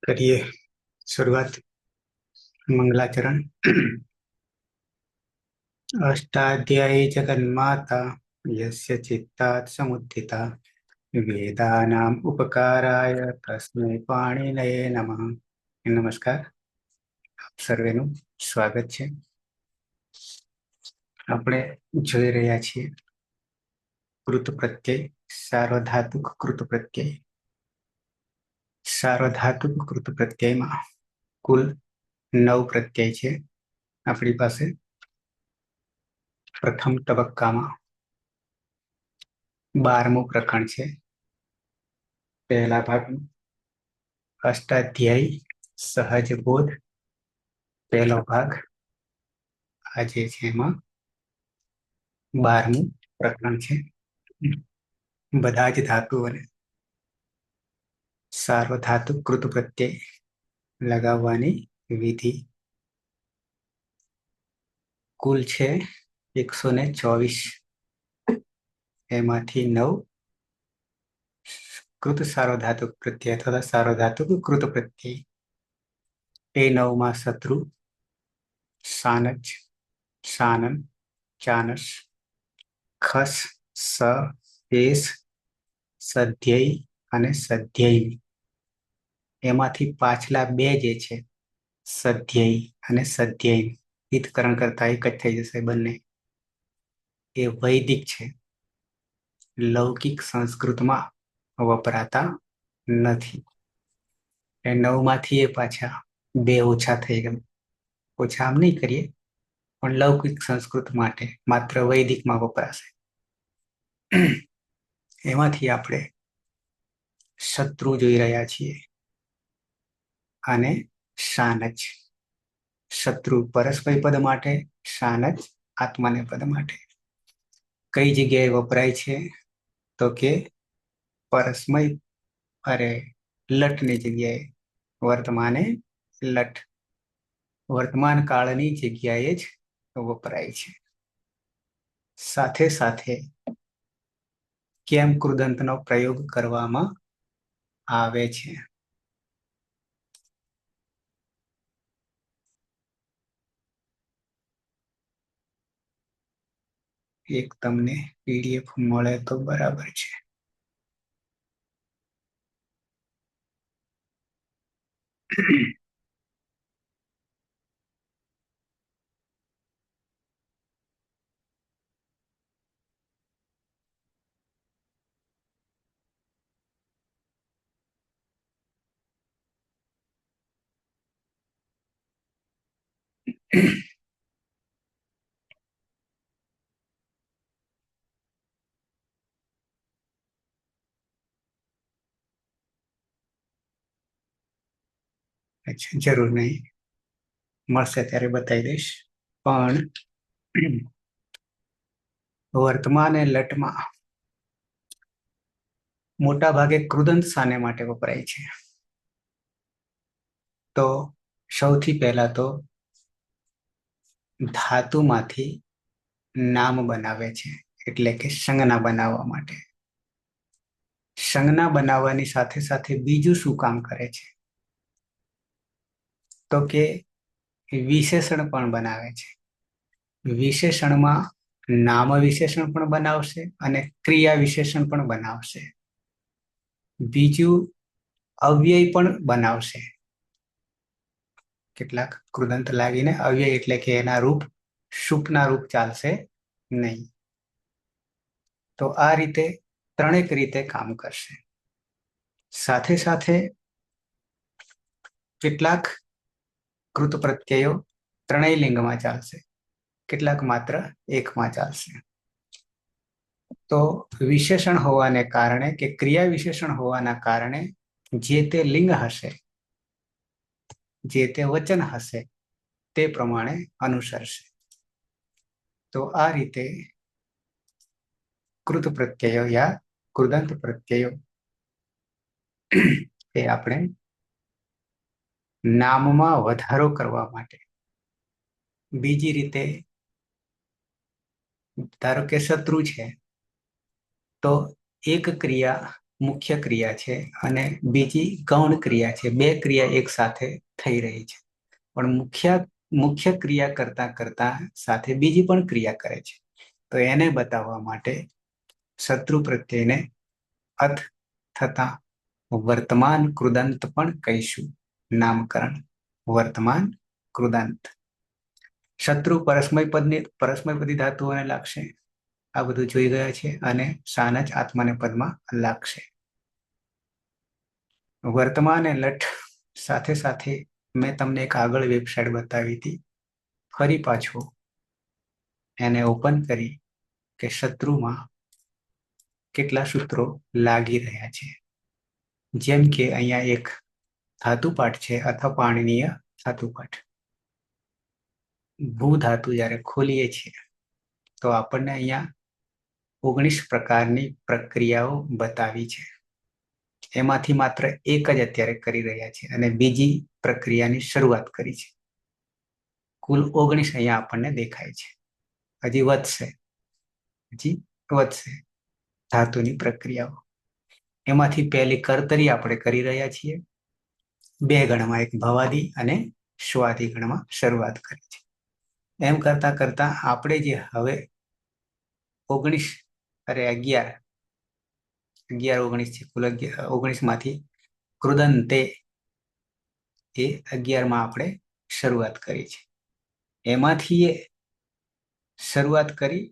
करिए शुरुआत। मंगलाचरण। अष्टाध्यायी जगन्माता यस्य चित्तात् समुत्थिता वेदानाम् उपकाराय तस्मै पाणिनये नमः। नमस्कार, આપ સર્વેનું સ્વાગત છે. આપણે જોઈ રહ્યા છીએ કૃત પ્રત્યય, સાર્વધાતુક કૃત પ્રત્યય. સાર્વધાતુક કૃત પ્રત્યયમાં કુલ 9 પ્રત્યય છે આપણી પાસે. પ્રથમ તબક્કામાં 12મું પ્રકરણ છે. પહેલા ભાગનું અષ્ટાધ્યાયી સહજ બોધ પહેલો ભાગ આજે છે. એમાં 12મું પ્રકરણ છે. બધા જ ધાતુઓને સાર્વધાતુક કૃત પ્રત્યય લગાવવાની વિધિ. કુલ છે 124, એમાંથી 9 કૃત સાર્વધાતુક પ્રત્યય અથવા સાર્વધાતુક કૃત પ્રત્યય. એ 9માં શત્રુ, સાનચ, સાનન, ચાનસ, ખસ, સ, એસ, સધ્યય અને સધ્યય. એમાંથી પાછલા બે જે છે સધ્યય અને સધ્યય, હિતકરણ કરતા એક જ થઈ જશે બંને. એ વૈદિક છે, લૌકિક સંસ્કૃતમાં વપરાતા નથી. એ 9માંથી એ પાછા બે ઓછા થઈ ગયા. ઓછા આમ નહીં કરીએ, પણ લૌકિક સંસ્કૃત માટે માત્ર વૈદિકમાં વપરાશે. એમાંથી આપણે શત્રુ જોઈ રહ્યા છીએ અને શાનચ. શત્રુ પરસ્મય પદ માટે, શાનચ આત્માને પદ માટે. કઈ જગ્યાએ વપરાય છે તો કે પરસ્મય અરે લટની જગ્યાએ વર્તમાને લટ, વર્તમાન કાળની જગ્યાએ જ વપરાય છે. સાથે સાથે કેમ કૃદંતનો પ્રયોગ કરવામાં આવે છે. એક તમને પીડીએફ મળે તો બરાબર છે. અચ્છા, જરૂર નહીં, મળશે ત્યારે બતાવી દઈશ. પણ વર્તમાન અને લટમાં મોટા ભાગે કૃદંત શાને માટે વપરાય છે. તો સૌથી પહેલા તો ધાતુમાંથી નામ બનાવે છે, એટલે કે સંજ્ઞા બનાવવા માટે. સંજ્ઞા બનાવવાની સાથે સાથે બીજું શું કામ કરે છે તો કે વિશેષણ પણ બનાવે છે. વિશેષણમાં નામ વિશેષણ પણ બનાવશે અને ક્રિયા વિશેષણ પણ બનાવશે. બીજું અવ્યય પણ બનાવશે. કેટલાક કૃદંત લાગીને અવ્યય એટલે કે એના રૂપ શુકના રૂપ ચાલશે નહીં. તો આ રીતે ત્રણેક રીતે કામ કરશે. સાથે સાથે કેટલાક કૃત પ્રત્યયો ત્રણેય લિંગમાં ચાલશે, કેટલાક માત્ર એકમાં ચાલશે. તો વિશેષણ હોવાને કારણે કે ક્રિયા વિશેષણ હોવાના કારણે જે તે લિંગ હશે, જે તે વચન હશે તે પ્રમાણે અનુસરશે. તો આ રીતે કૃત પ્રત્યયો યા કૃદંત પ્રત્યયો એ આપણે નામમાં વધારો કરવા માટે. બીજી રીતે ધારો કે શત્રુ છે તો એક ક્રિયા મુખ્ય ક્રિયા છે અને બીજી ગૌણ ક્રિયા છે. બે ક્રિયા એક સાથે થઈ રહી છે, પણ મુખ્ય ક્રિયા કરતા કરતા સાથે બીજી પણ ક્રિયા કરે છે. તો એને બતાવવા માટે શત્રુ પ્રત્યેને અથ થતા વર્તમાન કૃદંત પણ કહીશું. નામકરણ વર્તમાન કૃદંત. શત્રુ પરસ્મયપદી ધાતુઓને લાગશે. આ બધું જોઈ ગયા છે. અને સાનચ આત્માને પદમાં લાગશે. વર્તમાન અને લઠ સાથે સાથે મેં તમને એક આગળ વેબસાઇટ બતાવી હતી. ફરી પાછું એને ઓપન કરી કે શત્રુમાં કેટલા સૂત્રો લાગી રહ્યા છે. જેમ કે અહીંયા એક ધાતુપાઠ છે અથવા પાણીનીય ધાતુપાઠ. ભૂ ધાતુ જ્યારે ખોલીએ છીએ તો આપણને અહીંયા 19 પ્રકારની પ્રક્રિયાઓ બતાવી છે. એમાંથી માત્ર એક જ અત્યારે કરી રહ્યા છે અને બીજી પ્રક્રિયાની શરૂઆત કરી છે. કુલ 19 અહીંયા આપણને દેખાય છે. હજી વધશે ધાતુની પ્રક્રિયાઓ. એમાંથી પહેલી કરતરી આપણે કરી રહ્યા છીએ. 2 ગણમાં, એક ભવાદી અને સ્વાદી ગણમાં શરૂઆત કરી છે. એમ કરતા કરતા આપણે જે હવે 11 19 છે. કુલ 19 માંથી કૃદંતે એ 11 આપણે શરૂઆત કરી છે. એમાંથી શરૂઆત કરી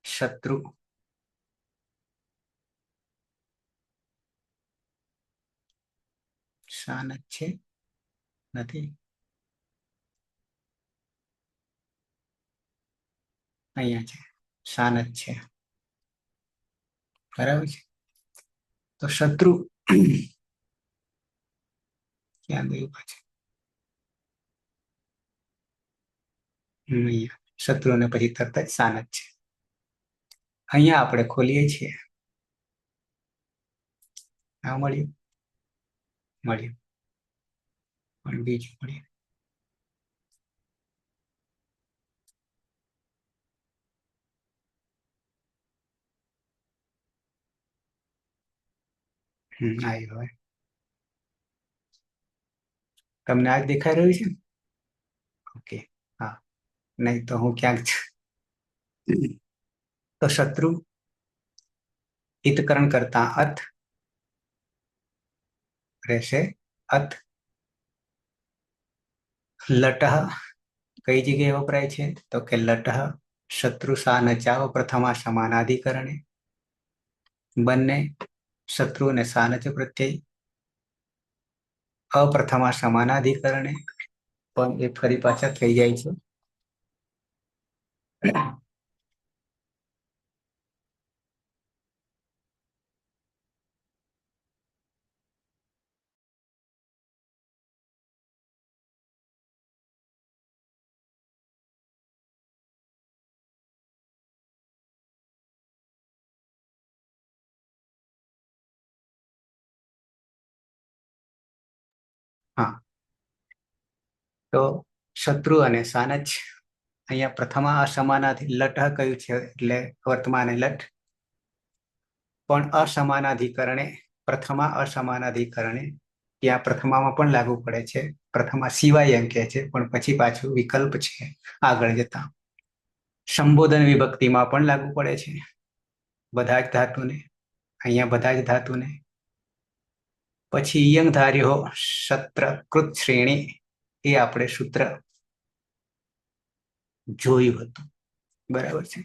શત્રુ. શાન છે નથી, અહીંયા છે. શાન છે, બરાબર છે. તો શત્રુ ક્યાં ગયું પાછું? અહીંયા શત્રુને પછી તરત જ શાન છે. અહીંયા આપણે ખોલીએ છીએ. આ મળ્યું પણ બીજું મળ્યું. આવ્યું હવે. તમને આજ દેખાઈ રહ્યું છે? ઓકે, હા. નહીં તો હું ક્યાંક છું. તો શત્રુ હિતકરણ કરતા અથ રહેશે. અથ લટહ કઈ જગ્યાએ વપરાય છે? તો કે લટહ શત્રુ સા નચાવ પ્રથમા સમાનાધિકરણે. બંને શત્રુ અને સાનચ પ્રત્યય અપ્રથમા સમાનાધિકરણે. પણ એ ફરી પાછા થઈ જાય છે. હા, તો શત્રુ અને સાનચ અહીંયા પ્રથમા અસમાનાથી લટ કયું છે એટલે વર્તમાન લટ. પણ અસમાનાધિકરણે પ્રથમા અસમાનાધિકરણે ત્યાં પ્રથમામાં પણ લાગુ પડે છે. પ્રથમા સિવાય એમ કે છે, પણ પછી પાછું વિકલ્પ છે આગળ જતા. સંબોધન વિભક્તિમાં પણ લાગુ પડે છે બધા જ ધાતુને. અહીંયા બધા જ ધાતુને. પછી યંગ ધાર્યો સત્ર કૃત શ્રેણી એ આપણે સૂત્ર જોયું હતું, બરાબર છે.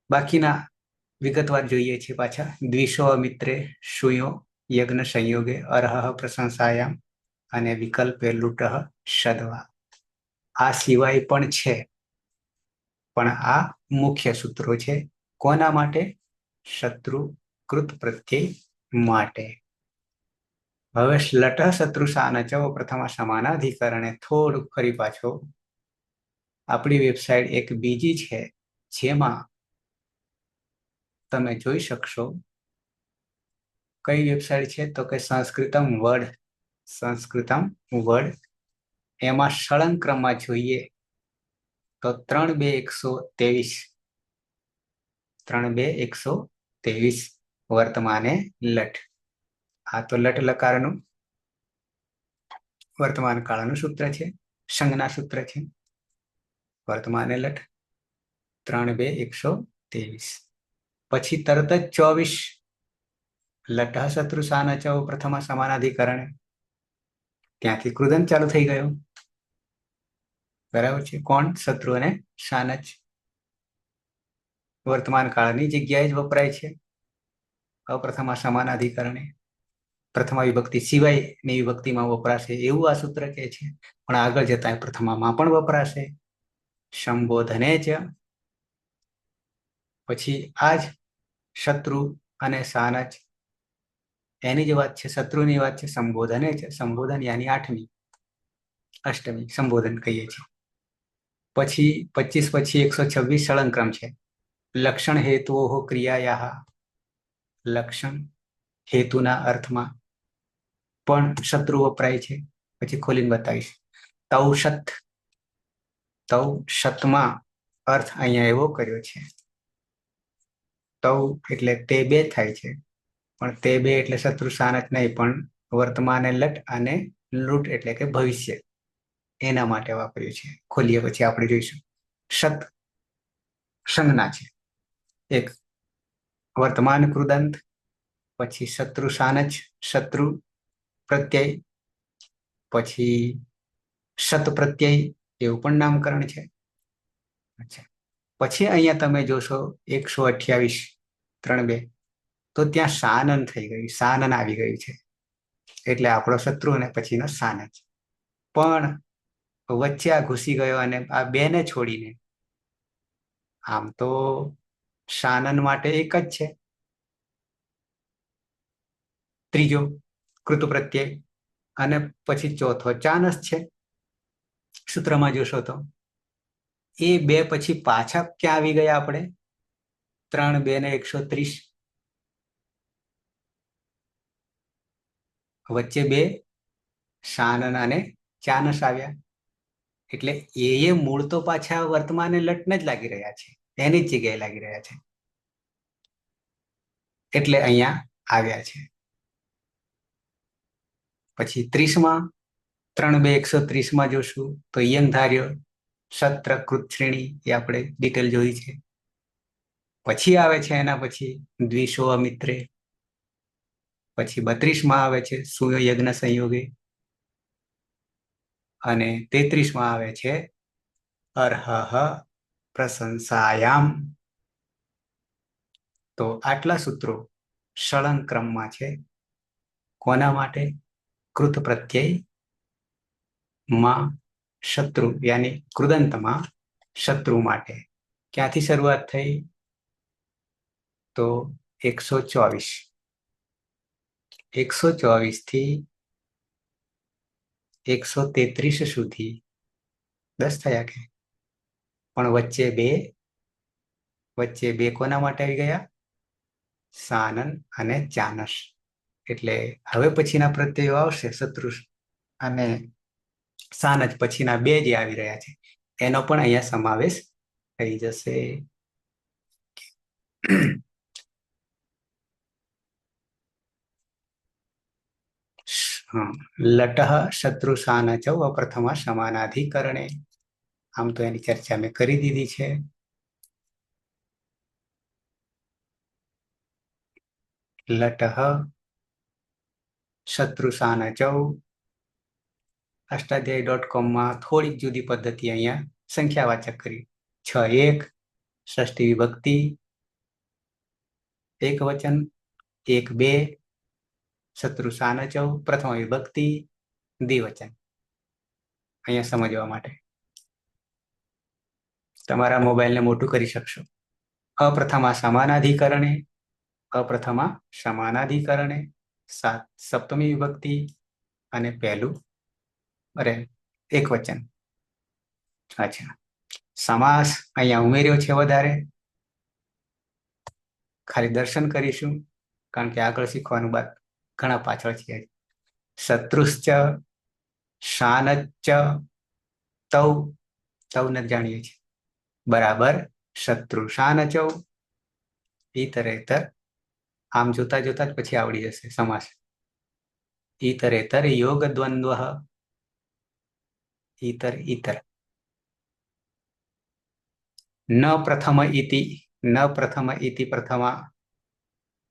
બાકીના વિગતવાર જોઈએ છે પાછા. દ્વિષો મિત્રે શુયો યજ્ઞ સંયોગે અર્હ પ્રશંસાયામ અને વિકલ્પે લૂટ સદવા. આ સિવાય પણ છે, પણ આ મુખ્ય સૂત્રો છે. કોના માટે? શત્રુ કૃત પ્રત્યય માટે. હવે લટ શત્રુ સાનચ પ્રથમ સમાનાધિકરણે થોડુંક ફરી પાછો આપણી વેબસાઇટ એક બીજી છે, જેમાં તમે જોઈ શકશો. કઈ વેબસાઇટ છે? તો કે સંસ્કૃતમ વર્ડ. એમાં સળંગ ક્રમમાં જોઈએ તો 32123. 32123 23 વર્તમાને લટ. આ તો લટ લકારનું વર્તમાન કાળનું સૂત્ર છે, સંજ્ઞા સૂત્ર છે. વર્તમાને લટ 3 2 123. પછી તરત જ 24 લટ શત્રુ સાન ચૌ પ્રથમ સમાનાધિકરણે. ત્યાંથી કૃદંત ચાલુ થઈ ગયો. બરાબર છે. કોણ? શત્રુ અને સાનચ વર્તમાન કાળની જગ્યાએ જ વપરાય છે. અપ્રથમા સમાનાધિકરણે પ્રથમા વિભક્તિ સિવાયની વિભક્તિમાં વપરાશે એવું આ સૂત્ર કહે છે. પણ આગળ જતા પ્રથમામાં પણ વપરાશે. સંબોધને જ. પછી આ જ શત્રુ અને સાનચ એની જ વાત છે, શત્રુની વાત છે. સંબોધને છે, સંબોધન યાની 8મી અષ્ટમી સંબોધન કહીએ છીએ. પછી 25 પછી 126 સળંક્રમ છે. લક્ષણ હેતુઓ ક્રિયાયા. લક્ષણ હેતુના અર્થમાં પણ શત્રુ વપરાય છે. પછી ખોલીને બતાવીશ. તૌષત, તૌષતમાં અર્થ અહીંયા એવો કર્યો છે. તૌ એટલે તે બે થાય છે, પણ તે બે એટલે શત્રુ સાનચ નહીં, પણ વર્તમાને લટ અને લૂટ એટલે કે ભવિષ્ય એના માટે વાપર્યું છે. ખોલીએ પછી આપણે જોઈશું. શત સંજ્ઞા છે. એક વર્તમાન કૃદંત, પછી શત્રુ સાનચ શત્રુ પ્રત્યય, પછી શત પ્રત્યય એવું પણ નામકરણ છે. અચ્છા, પછી અહીંયા તમે જોશો 128 3 2 તો ત્યાં સાનન થઈ ગયું, સાનન આવી ગયું છે. એટલે આપણો શત્રુ અને પછીનો સાનચ. પણ વચ્ચે આ ઘૂસી ગયો અને આ બેને છોડીને આમ તો સાનન માટે એક જ છે. ત્રીજો કૃત પ્રત્યય અને પછી ચોથો ચાનસ છે. સૂત્રમાં જોશો તો એ બે પછી પાછા ક્યાં આવી ગયા આપણે? 3 2 ને 130. વચ્ચે બે સાનન અને ચાનસ આવ્યા. એટલે એ મૂળ તો પાછા વર્તમાને લટને જ લાગી રહ્યા છે, એની જ જગ્યાએ લાગી રહ્યા છે. એટલે અહીંયા આવ્યા છે. પછી 30માં 3 2 130માં જોશું તો યંગ ધાર્યો સત્ર કૃત શ્રેણી એ આપણે ડિટેલ જોઈ છે. પછી આવે છે એના પછી દ્વિશો અમિત્રે. પછી 32માં આવે છે સુયજ્ઞ સંયોગે. અને 33માં આવે છે અર્હઃ પ્રશંસાયામ. તો આટલા સૂત્રો સળંગ ક્રમમાં છે. કોના માટે? કૃત પ્રત્યય માં શત્રુ યાની કૃદંતમાં શત્રુ માટે. ક્યાંથી શરૂઆત થઈ? તો 124. 124 થી 133 સુધી 10 થયા કે? પણ વચ્ચે બે કોના માટે આવી ગયા? સાનન અને ચાનસ. એટલે હવે પછીના પ્રત્યયો આવશે શત્રુ અને સાનચ પછીના બે જે આવી રહ્યા છે એનો પણ અહીંયા સમાવેશ થઈ જશે. લટ શત્રુ સાનચૌ અપ્રથમ સમાનાધિકરણે. આમ તો એની ચર્ચા મેં કરી દીધી છે. લટ શત્રુ સાનચૌ અષ્ટાધ્યાયી.com થોડીક જુદી પદ્ધતિ અહીંયા સંખ્યાવાચક કરી. 6 1 ષષ્ઠી વિભક્તિ, એક વચન, 1 2 શત્રુ સાનચૌ પ્રથમ વિભક્તિ, દ્વિવચન. અહીંયા સમજવા માટે તમારા મોબાઈલને મોટું કરી શકશો. અપ્રથમા સમાનાધિકરણે, અપ્રથમા સમાનાધિકરણે સપ્તમી વિભક્તિ અને પહેલું એક વચન. અચ્છા, સમાસ અહીંયા ઉમેર્યો છે વધારે. ખાલી દર્શન કરીશું કારણ કે આગળ શીખવાનું બાદ ઘણા પાછળ છે. શત્રુશ્ચ શાનચ્ચ તૌ ન જાણીએ છીએ બરાબર શત્રુ શાનચૌ ઇતરેતર આમ જોતા જોતા જ પછી આવડી જશે સમાસ. ઈતરેતર યોગ દ્વંદ્વ, ઈતર ઈતર. ન પ્રથમ ઇતિ, ન પ્રથમ ઇતિ પ્રથમા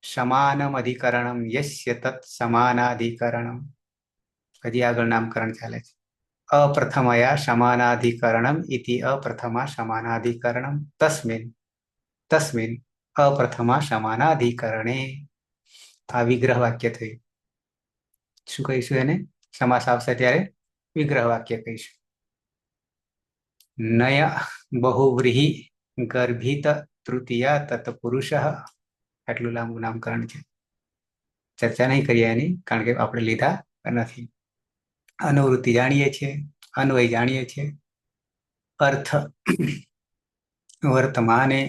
સમાનમ અધિકરણમ યસ્ય તತ್ સમાનાધિકરણમ. હજી આગળ નામકરણ ચાલે છે. અપ્રથમયા સમાનાધિકરણમ ઇતિ અપ્રથમા સમાનાધિકરણમ તસ્મિન તસ્મિન અપ્રથમા સમાનાધિકરણે. આ વિગ્રહ વાક્ય થયું. શું કહીશું એને? સમાસ આવશે ત્યારે વિગ્રહ વાક્ય કહીશું. નય બહુવ્રીહિ ગર્ભિત તૃતીયા તત્પુરુષ. આટલું લાંબુ નામકરણ છે, ચર્ચા નહીં કરીએ એની, કારણ કે આપણે લીધા નથી. અનુવૃત્તિ જાણીએ છીએ, અન્વય જાણીએ છીએ, અર્થ વર્તમાને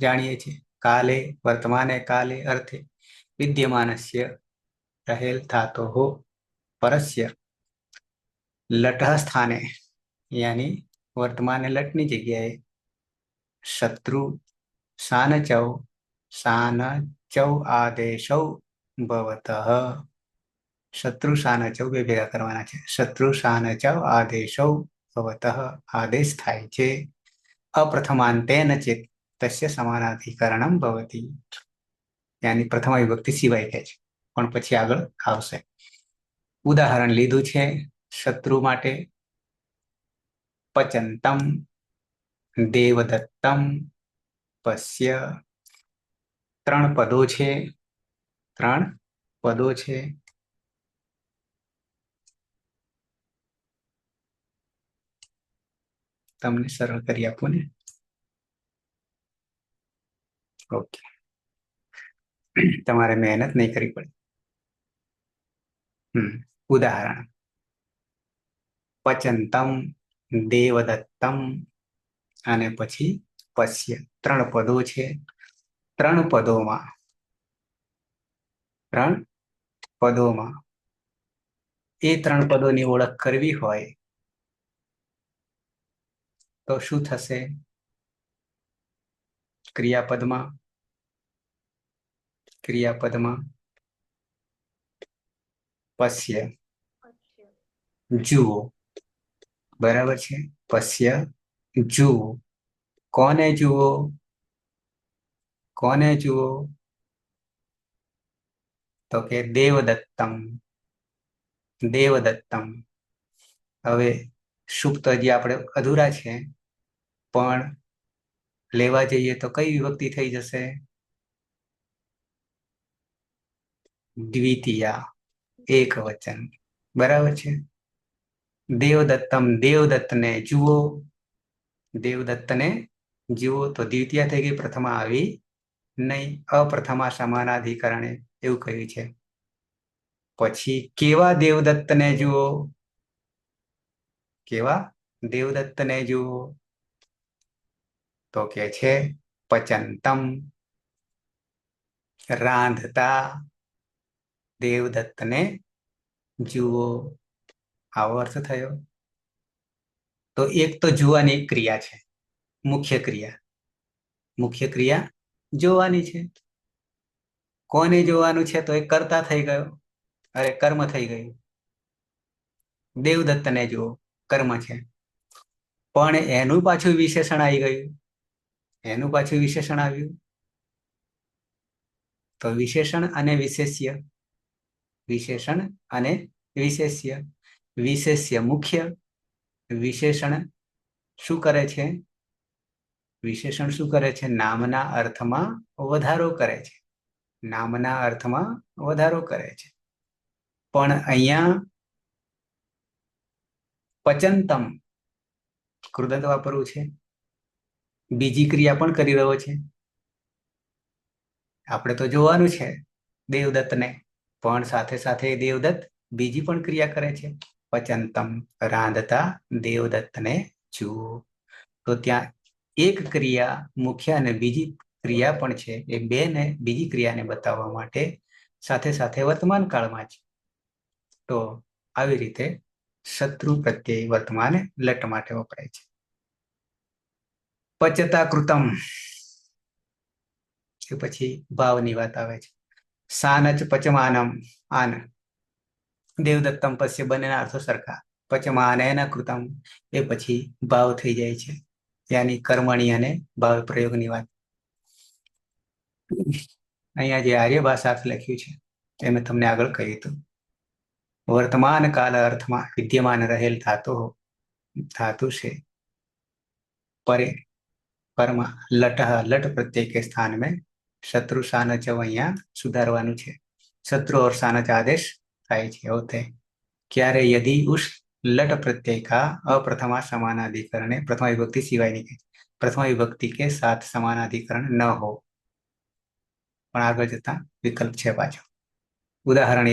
જાણીએ છીએ, કાલે વર્તમાને કાલે અર્થે વિદ્યમાનસ્ય રહેલ ધાતોઃ પરસ્ય લટઃ સ્થાને, યાની વર્તમાને લટની જગ્યાએ શત્રુ સાનચૌ સાનચૌ આદેશૌ ભવતઃ. શત્રુ સાનચૌ બે ભેગા કરવાના છે. શત્રુ સાનચૌ આદેશૌ ભવતઃ આદેશ થાય છે. અપ્રથમાંતેન ચેત તસ્ય સમાનાધિકરણમ ભવતિ. યાની પ્રથમ વિભક્તિ સિવાય કહે છે, પણ પછી આગળ આવશે. ઉદાહરણ લીધું છે શત્રુ માટે. પચંતમ દેવદત્તમ પશ્ય. ત્રણ પદો છે, ત્રણ પદો છે. તમને સરળ કરી આપું ને. ઓકે, તમારે મહેનત નહીં કરવી પડે. ઉદાહરણ: પચંતમ દેવદત્તમ અને પછી પશ્ય. ત્રણ પદો છે. ત્રણ પદોમાં એ ત્રણ પદોની ઓળખ કરવી હોય તો શું થશે? ક્રિયાપદમાં પશ્ય જુઓ. બરાબર છે? પશ્ય જુઓ. કોને જુઓ? કોને જુઓ? તો કે દેવદત્તમ. દેવદત્તમ. હવે સુપ્ત હજી આપણે અધૂરા છે, પણ લેવા જઈએ તો કઈ વિભક્તિ થઈ જશે? દ્વિતીયા, એક વચન. બરાબર છે? દેવદત્તમ, દેવદત્તને જુઓ. દેવદત્તને જુઓ તો દ્વિતીયા થઈ ગઈ, પ્રથમા આવી નહીં. અપ્રથમા સમાનાધિકરણે એવું કહ્યું છે. પછી કેવા દેવદત્તને જુઓ? કેવા દેવદત્તને જુઓ? તો કે છે પચંતમ. રાંધતા દેવદત્તને જુઓ. આવો અર્થ થયો. તો એક તો જોવાની એક ક્રિયા છે, મુખ્ય ક્રિયા. મુખ્ય ક્રિયા જોવાની છે. કોને જોવાનું છે? તો એ કર્તા થઈ ગયો, અરે કર્મ થઈ ગયું. દેવદત્તને જુઓ, કર્મ છે. પણ એનું પાછું વિશેષણ આવી ગયું. એનું પાછું વિશેષણ આવ્યું. તો વિશેષણ અને વિશેષ્ય. વિશેષણ અને વિશેષ્ય. વિશેષ્ય મુખ્ય. વિશેષણ શું કરે છે? વિશેષણ શું કરે છે? નામના અર્થમાં વધારો કરે છે. નામના અર્થમાં વધારો કરે છે. પણ અહીંયા પચંતમ કૃદંત વાપરવું છે. બીજી ક્રિયા પણ કરી રહ્યો છે. આપણે તો જોવાનું છે દેવદત્તને, પણ સાથે સાથે દેવદત્ત બીજી પણ ક્રિયા કરે છે. પચંતમ, રાંધતા દેવદત્તને જુઓ. તો ત્યાં એક ક્રિયા મુખ્ય અને બીજી ક્રિયા પણ છે. એ બે ને બીજી ક્રિયાને બતાવવા માટે સાથે સાથે વર્તમાન કાળમાં છે. તો આવી રીતે શત્રુ પ્રત્યય વર્તમાન લટ માટે વપરાય છે. પચતા કૃતમ, પછી ભાવની વાત આવે છે. સાનચ પચમાનમ આન દેવદત્તમ પશ્ય બંનેના અર્થો સરખા. પચમાન એના કૃતમ એ પછી ભાવ થઈ જાય છે. ત્યાંની કર્મણી અને ભાવ પ્રયોગની વાત. અહીંયા જે આર્ય ભાષાર્થ લખ્યું છે એ મેં તમને આગળ કહ્યું હતું. વર્તમાન કાલ અર્થમાં વિદ્યમાન રહેલ ધાતુ છે પરે પરમાં લટ પ્રત્યય કે સ્થાન में શત્રુ સાનચ અહીંયા સુધારવાનું છે. શત્રુ और सानच आदेश થાય છે होते क्यारे यदि उस लट प्रत्यय का अप्रथमा समानाधिकरण प्रथमा विभक्ति सिवाय नहीं प्रथमा विभक्ति के साथ समानाधिकरण न हो પણ આગળ જતા વિકલ્પ છે પાછો. ઉદાહરણ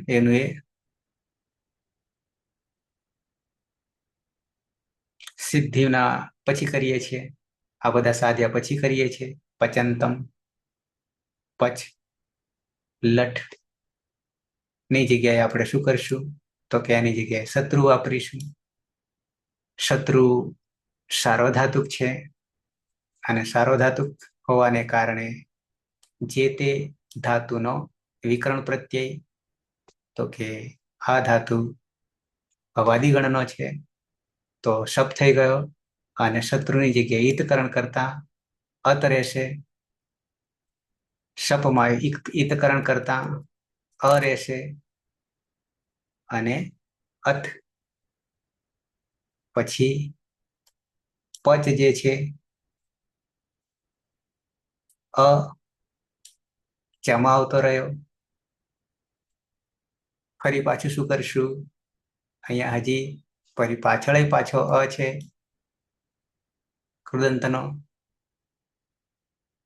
એનું એ સિદ્ધિના પછી કરીએ છીએ. આ બધા સાધ્યા પછી કરીએ છીએ. પચંતમ પચ લટ ની જગ્યાએ આપણે શું કરશું તો કે આની જગ્યાએ શત્રુ વાપરીશું. શત્રુ સાર્વધાતુક છે અને સાર્વધાતુક હોવાને કારણે જે તે ધાતુનો વિકરણ પ્રત્યય તો કે આ ધાતુ અવાદિગણનો છે તો શપ થઈ ગયો અને શત્રુની જગ્યાએ ઈતકરણ કરતા અત રહેશે. શપમાં ઈતકરણ કરતા અ રહેશે અને અથ પછી પચ જે છે અ ચમાં આવતો રહ્યો. ફરી પાછું શું કરશું અહીંયા હજી ફરી પાછળ પાછો અ છે કૃદંતનો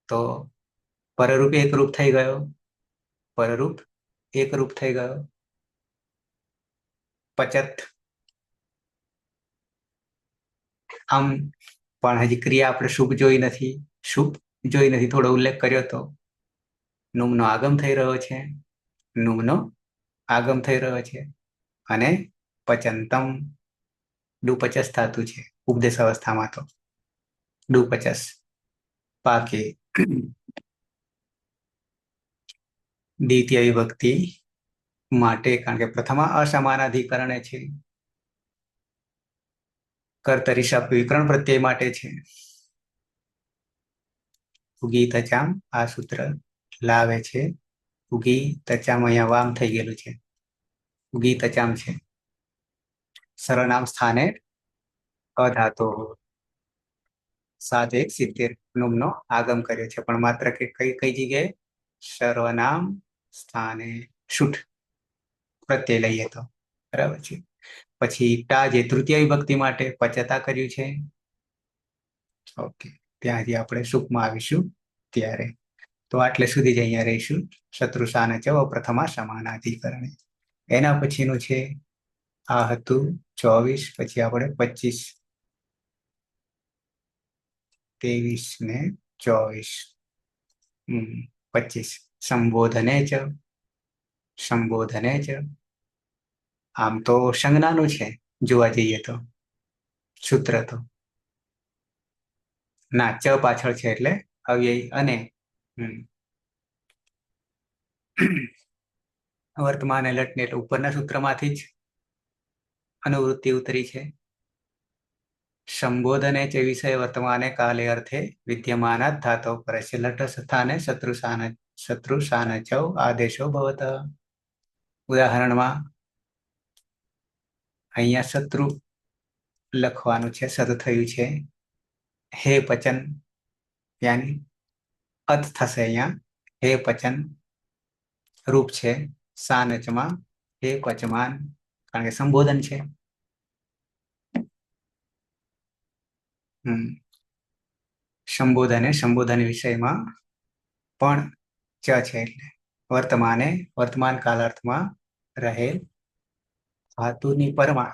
તો પરરૂપ એકરૂપ થઈ ગયો. પરરૂપ એકરૂપ થઈ ગયો. પચત આમ પણ હજી ક્રિયા આપણે શુભ જોઈ નથી. થોડો ઉલ્લેખ કર્યો તો નુમનો આગમ થઈ રહ્યો છે. નુમનો આગમ થઈ રહ્યો છે અને પચંતમ ડુપચસ થતું છે. ઉપદેશ અવસ્થામાં તો ડુપચસ પાકે દ્વિતીય વિભક્તિ માટે કારણ કે પ્રથમા અસમાનાધિકરણે છે. કર્તરી શપ વિકરણ પ્રત્યય માટે છે. ઉગી તચામ આ સૂત્ર લાવે છે. ઉગી તચામ અહીંયા વામ થઈ ગયેલું છે. ઉગી તચામ છે. સર્વનામ સ્થાને અધાતો 7:170 નુમનો આગમ કર્યો છે પણ માત્ર કે કઈ જગ્યાએ સર્વનામ સ્થાને શુઠ પ્રત્યય લઈએ તો બરાબર છે. પછી ટા જે તૃતીય વિભક્તિ માટે પચતા કર્યું છે. ઓકે ત્યાં હજી આપણે સુખમાં આવીશું ત્યારે. તો આટલે સુધી જ અહીંયા રહીશું. શત્રુ સાને ચવ પ્રથમા સમાનાધિકરણે. એના પછીનું છે આ હતું 24 પછી આપણે 25 23 ને 24 25 સંબોધને ચ આમ તો સંજ્ઞાનું છે જોવા જઈએ તો સૂત્ર તો ના ચ પાછળ છે એટલે અવ્યય અને વર્તમાન લટને એટલે ઉપરના સૂત્રમાંથી જ અનુવૃત્તિ ઉતરી છે. સંબોધને ચ વિષય વર્તમાને કાલે અર્થે વિદ્યમાનાત ધાતો પરસ્ય લટ સ્થાને શત્રુ સાનચૌ આદેશો ભવત. ઉદાહરણમાં અહીંયા શત્રુ લખવાનું છે. સદ થયું છે. હે પચન યાની અત થશે અહીંયા. હે પચન રૂપ છે. સાનચમાં હે પચમાન કારણ કે સંબોધન છે. સંબોધન વિષયમાં પણ ચ છે એટલે વર્તમાન કાલાર્થમાં રહેલ ધાતુની પરમાં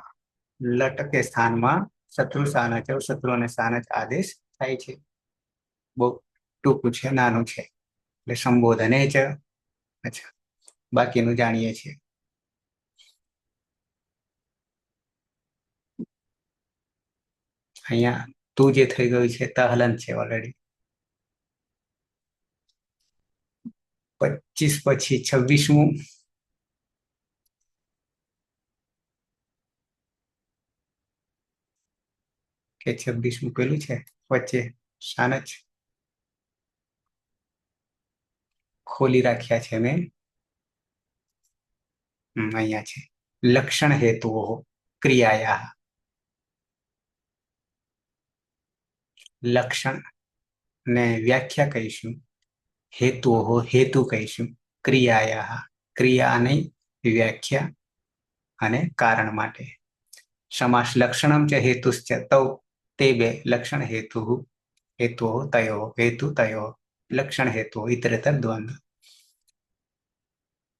લટ કે સ્થાનમાં શત્રુ સાનચ શત્રુ અને સાનચ આદેશ થાય છે. બહુ ટૂંકું છે, નાનું છે એટલે સંબોધને જ. અચ્છા બાકીનું જાણીએ છીએ. અહીંયા તું જે થઈ ગયું છે ત હલન છે ઓલરેડી. 25 પછી 26મું કે 26મું પેલું છે વચ્ચે શાન જ ખોલી રાખ્યા છે મેં. અહીંયા છે લક્ષણ હેતુઓ ક્રિયાયા. લક્ષણ ને વ્યાખ્યા કહીશું, હેતુઓ હેતુ કહીશું, ક્રિયાયા ક્રિયાની વ્યાખ્યા અને કારણ માટે. સમાસ લક્ષણમ ચ હેતુશ્ચ તૌ તે બે લક્ષણ હેતુ હેતુઓ તયો હેતુ તયો લક્ષણ હેતુ ઇતરેતર દ્વંદ્વ.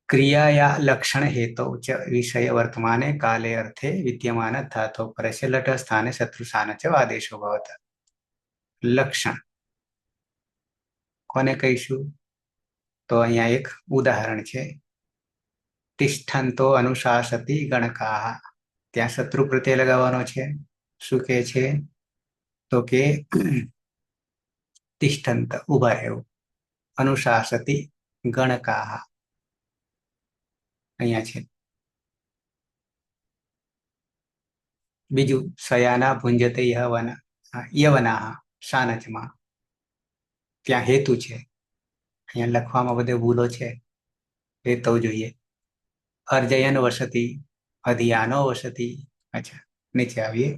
ક્રિયાયા લક્ષણ હેતુ ચ વિષય વર્તમાને કાલે અર્થે વિદ્યમાન ધાતો પરસ્ય લટ સ્થાને શત્રુસાન ચ આદેશો ભવત. લક્ષણ કોને કહીશું? તો અહીંયા એક ઉદાહરણ છે. તિષ્ઠંતો અનુશાસતી ગણકા. ત્યાં શત્રુ પ્રત્યય લગાવવાનો છે. શું કે છે? તો કે તિષ્ઠંત ઉભા રહેવું, અનુશાસતી ગણકા અહીંયા છે. બીજું શયાના ભુંજતે યવના શાનચમાં. ત્યાં હેતુ છે. અહીંયા લખવામાં બધે ભૂલો છે, એ તો જોઈએ. અર્જયન વસતી અધિયાનો વસતી. અચ્છા, નીચે આવીએ.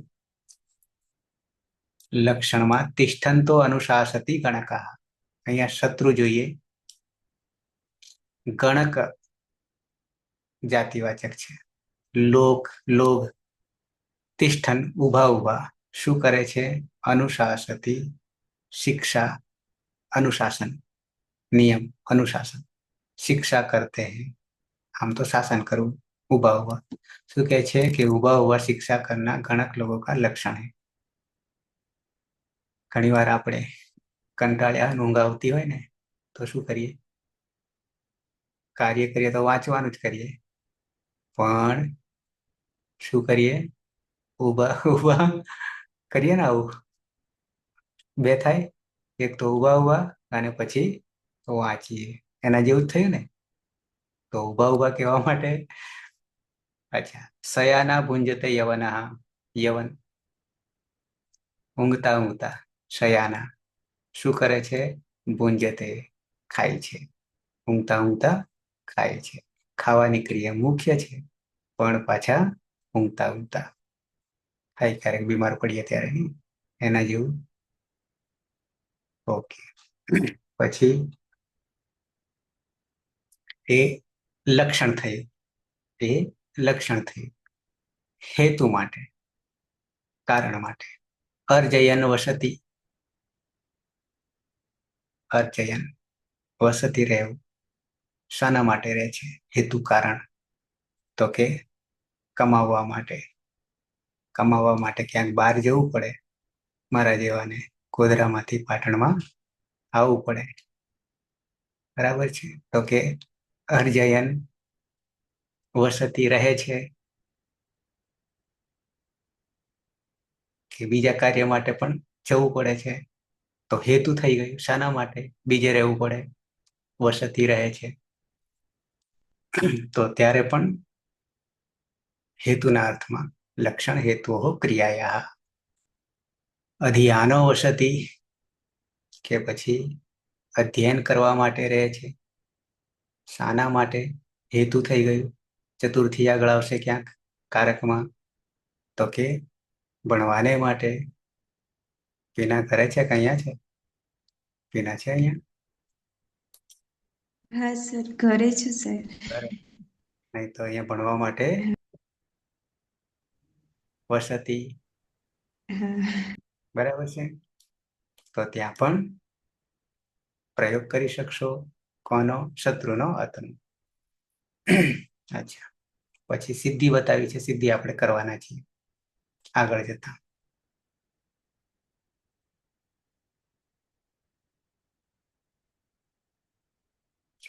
લક્ષણમાં તિષ્ઠંતો અનુશાસતી ગણકા. અહીંયા શત્રુ જોઈએ. ગણક જાતિવાચક છે. લોભ તિષ્ઠન ઉભા ઉભા શું કરે છે? અનુશાસતી શિક્ષા अनुशासन नियम अनुशासन शिक्षा करते हैं. हम तो शासन करूं उबा हुआ. શું કહે છે કે ઉભા ઉભા શિક્ષા કરનાર ગણક લોકો કા લક્ષણ है. ઘણી વાર આપણે કંટાળ્યા ઊંઘ આવતી હોય ને તો શું કરીએ? કાર્ય કરીએ તો વાંચવાનું જ કરીએ, પણ શું કરીએ? ઉભા ઉભા કરીએ ને. આવું બે થાય. એક તો ઉભા ઉભા અને પછી વાંચીએ. એના જેવું જ થયું ને. તો ઉભા ઉભા કહેવા માટે અચ્છા શયાના ભુંજતે યવના. યવન ઊંઘતા ઊંઘતા. શયાના શું કરે છે? ભુંજતે ખાય છે. ઊંઘતા ઊંઘતા ખાય છે. ખાવાની ક્રિયા મુખ્ય છે, પણ પાછા ઊંઘતા ઊંઘતા થાય. ક્યારેક બીમાર પડીએ ત્યારે એના જેવું. ઓકે. પછી એ લક્ષણ થયું. એ લક્ષણ થયું હેતુ માટે, કારણ માટે. અર્જયન વસતી. અર્જયન વસતી રહેવું. શાના માટે રહે છે? હેતુ કારણ. તો કે કમાવવા માટે. કમાવવા માટે ક્યાંક બહાર જવું પડે. મારા જેવાને ગોધરામાંથી પાટણમાં આવવું પડે. બરાબર છે. તો કે અર્જયન વસતી રહે છે કે બીજા કાર્ય માટે પણ જવું પડે છે. તો હેતુ થઈ ગયું. શાના માટે બીજે રહેવું પડે? વસતી રહે છે. તો ત્યારે પણ હેતુના અર્થમાં લક્ષણ હેતુઓ ક્રિયાયા. અધિયાનો વસતી કે પછી અધ્યયન કરવા માટે રહે છે. શાના માટે? હેતુ થઈ ગયું. ચતુર્થી આગળ આવશે ક્યાંક કારકમાં. તો કે ભણવાને માટે. પીના કરે છે કે અહીંયા છે? પીના છે અહીંયા? હા સર, ઘરે છે સર. નહીં તો અહીંયા ભણવા માટે વસતી. બરાબર છે. તો ત્યાં પણ પ્રયોગ કરી શકશો. કોનો? શત્રુનો અતનો. અચ્છા, પછી સિદ્ધિ બતાવી છે. સિદ્ધિ આપણે કરવાના છીએ આગળ જતા.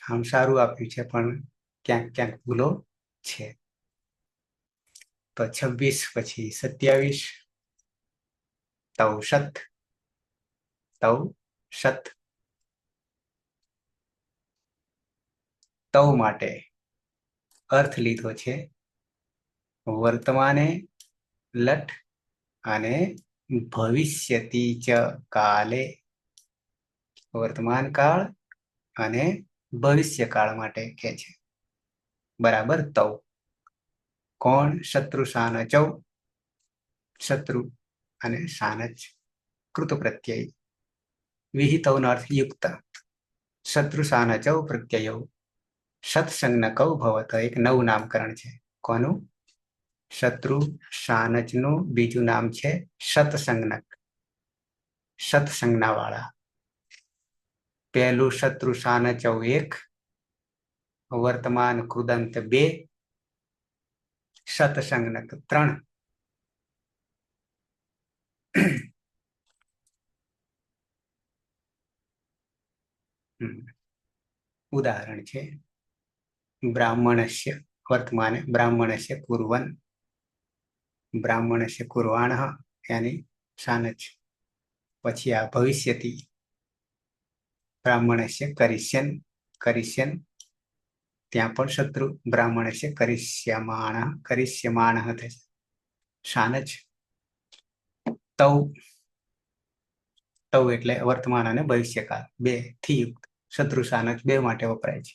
આમ સારું આપ્યું છે, પણ ક્યાંક ક્યાંક ભૂલો છે. તો 26 પછી 27. તૌષત. તૌષત તવ માટે અર્થ લીધો છે વર્તમાને લટ અને ભવિષ્યતિ ચ કાલે, વર્તમાન કાળ અને ભવિષ્ય કાળ માટે કે છે. બરાબર તવ. કોણ? શત્રુ સાનચૌ, શત્રુ અને સાનચ કૃત પ્રત્યય વિહિતવનો અર્થ યુક્ત. શત્રુ સાનચૌ પ્રત્યયો સત્સંજ્ઞકૌ ભવત, એક નવું નામકરણ છે. કોનું? શત્રુ સાનચનું બીજું નામ છે સત્સંજ્ઞક, સત્સંજ્ઞા વાળા. પહેલું શત્રુ સાનચૌ 1, વર્તમાન કૃદંત 2, સત્સંજ્ઞક 3. ઉદાહરણ છે બ્રાહ્મણસ્ય, વર્તમાને બ્રાહ્મણસ્ય કુર્વન, બ્રાહ્મણસ્ય કુર્વાણઃ યાની સાનચ. પછી આ ભવિષ્યતિ, બ્રાહ્મણસ્ય કરિષ્યન, કરિષ્યન ત્યાં પણ શત્રુ, બ્રાહ્મણસ્ય કરિષ્યમાણઃ, કરિષ્યમાણઃ થશે સાનચ. તવ, તવ એટલે વર્તમાન અને ભવિષ્યકાળ બે થી યુક્ત, શત્રુ સાનચ બે માટે વપરાય છે.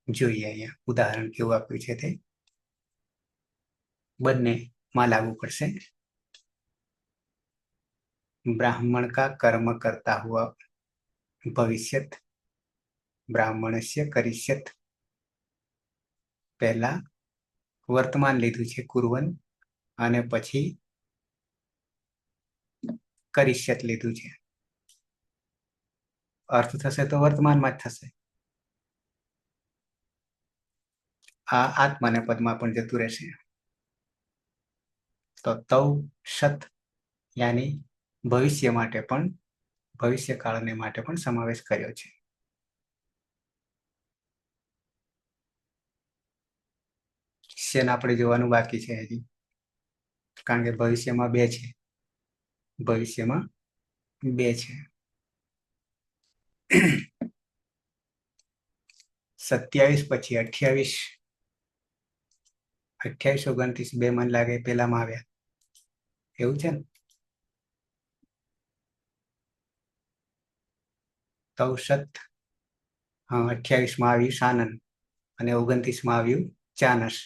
જોઈએ અહીંયા ઉદાહરણ કેવું આપ્યું છે તે બંનેમાં લાગુ પડશે. ब्राह्मण का कर्म करता हुआ भविष्यत, ब्राह्मणस्य करिष्यत. पहला वर्तमान લીધું છે કુર્વન અને પછી કરિષ્યત લીધું છે. અર્થ થશે તો વર્તમાનમાં જ થશે. આ આત્માને પદમાં પણ જતું રહેશે. તો તવ સત યાની ભવિષ્ય માટે પણ, ભવિષ્ય કાળને માટે પણ સમાવેશ કર્યો છે. શેન આપણે જોવાનું બાકી છે હજી, કારણ કે ભવિષ્યમાં બે છે, ભવિષ્યમાં બે છે. 27 પછી 28, 28, 29 બે મન લાગે પેલામાં આવ્યા એવું છે ને. તવસત, હા 28માં આવ્યું સાનન અને 29માં આવ્યું ચાનસ.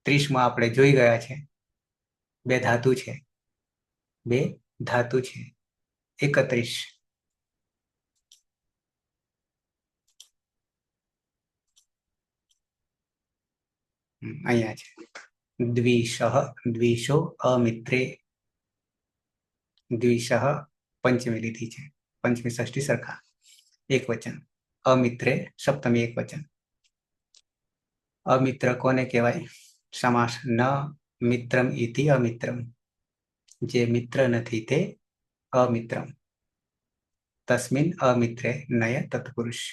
30માં આપણે જોઈ ગયા છે બે ધાતુ છે, બે ધાતુ છે. 31 અહીંયા છે. દ્વિષ, દ્વિષો અમિત્રે, દ્વિષ પંચમી લીધી છે, પંચમી ષષ્ઠી સરખા એક વચન. અમિત્રે સપ્તમી એક વચન. અમિત્ર કોને કહેવાય? સમાસ ન મિત્રમ ઇતિ અમિત્રમ, જે મિત્ર નથી તે અમિત્રમ. તસ્મિન અમિત્રે નય તત્પુરુષ.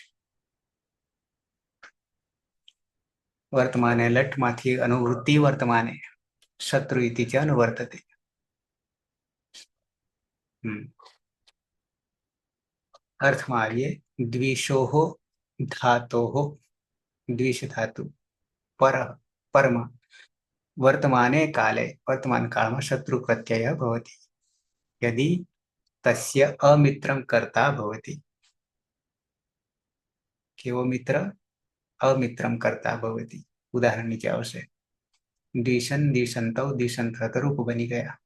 વર્તમાને લટમાંથી અનુવૃત્તિ વર્તમાને શત્રુ ઇતિ ચ અનુવર્તતે. અર્થમાં આવીએ દ્વિષોહો ધાતોહો, દ્વિષ ધાતુ પર, પરમાં વર્તમાને કાલે, વર્તમાન કાળમાં શત્રુ પ્રત્યય ભવતિ યદિ તસ્ય અમિત્રમ કરતા ભવતિ. કેવો મિત્ર? અમિત્રમ કરતા ભવતિ. ઉદાહરણ નીચે આવશે. દ્વિષન, દ્વિષંતૌ, દ્વિષંત રૂપ બની ગયા.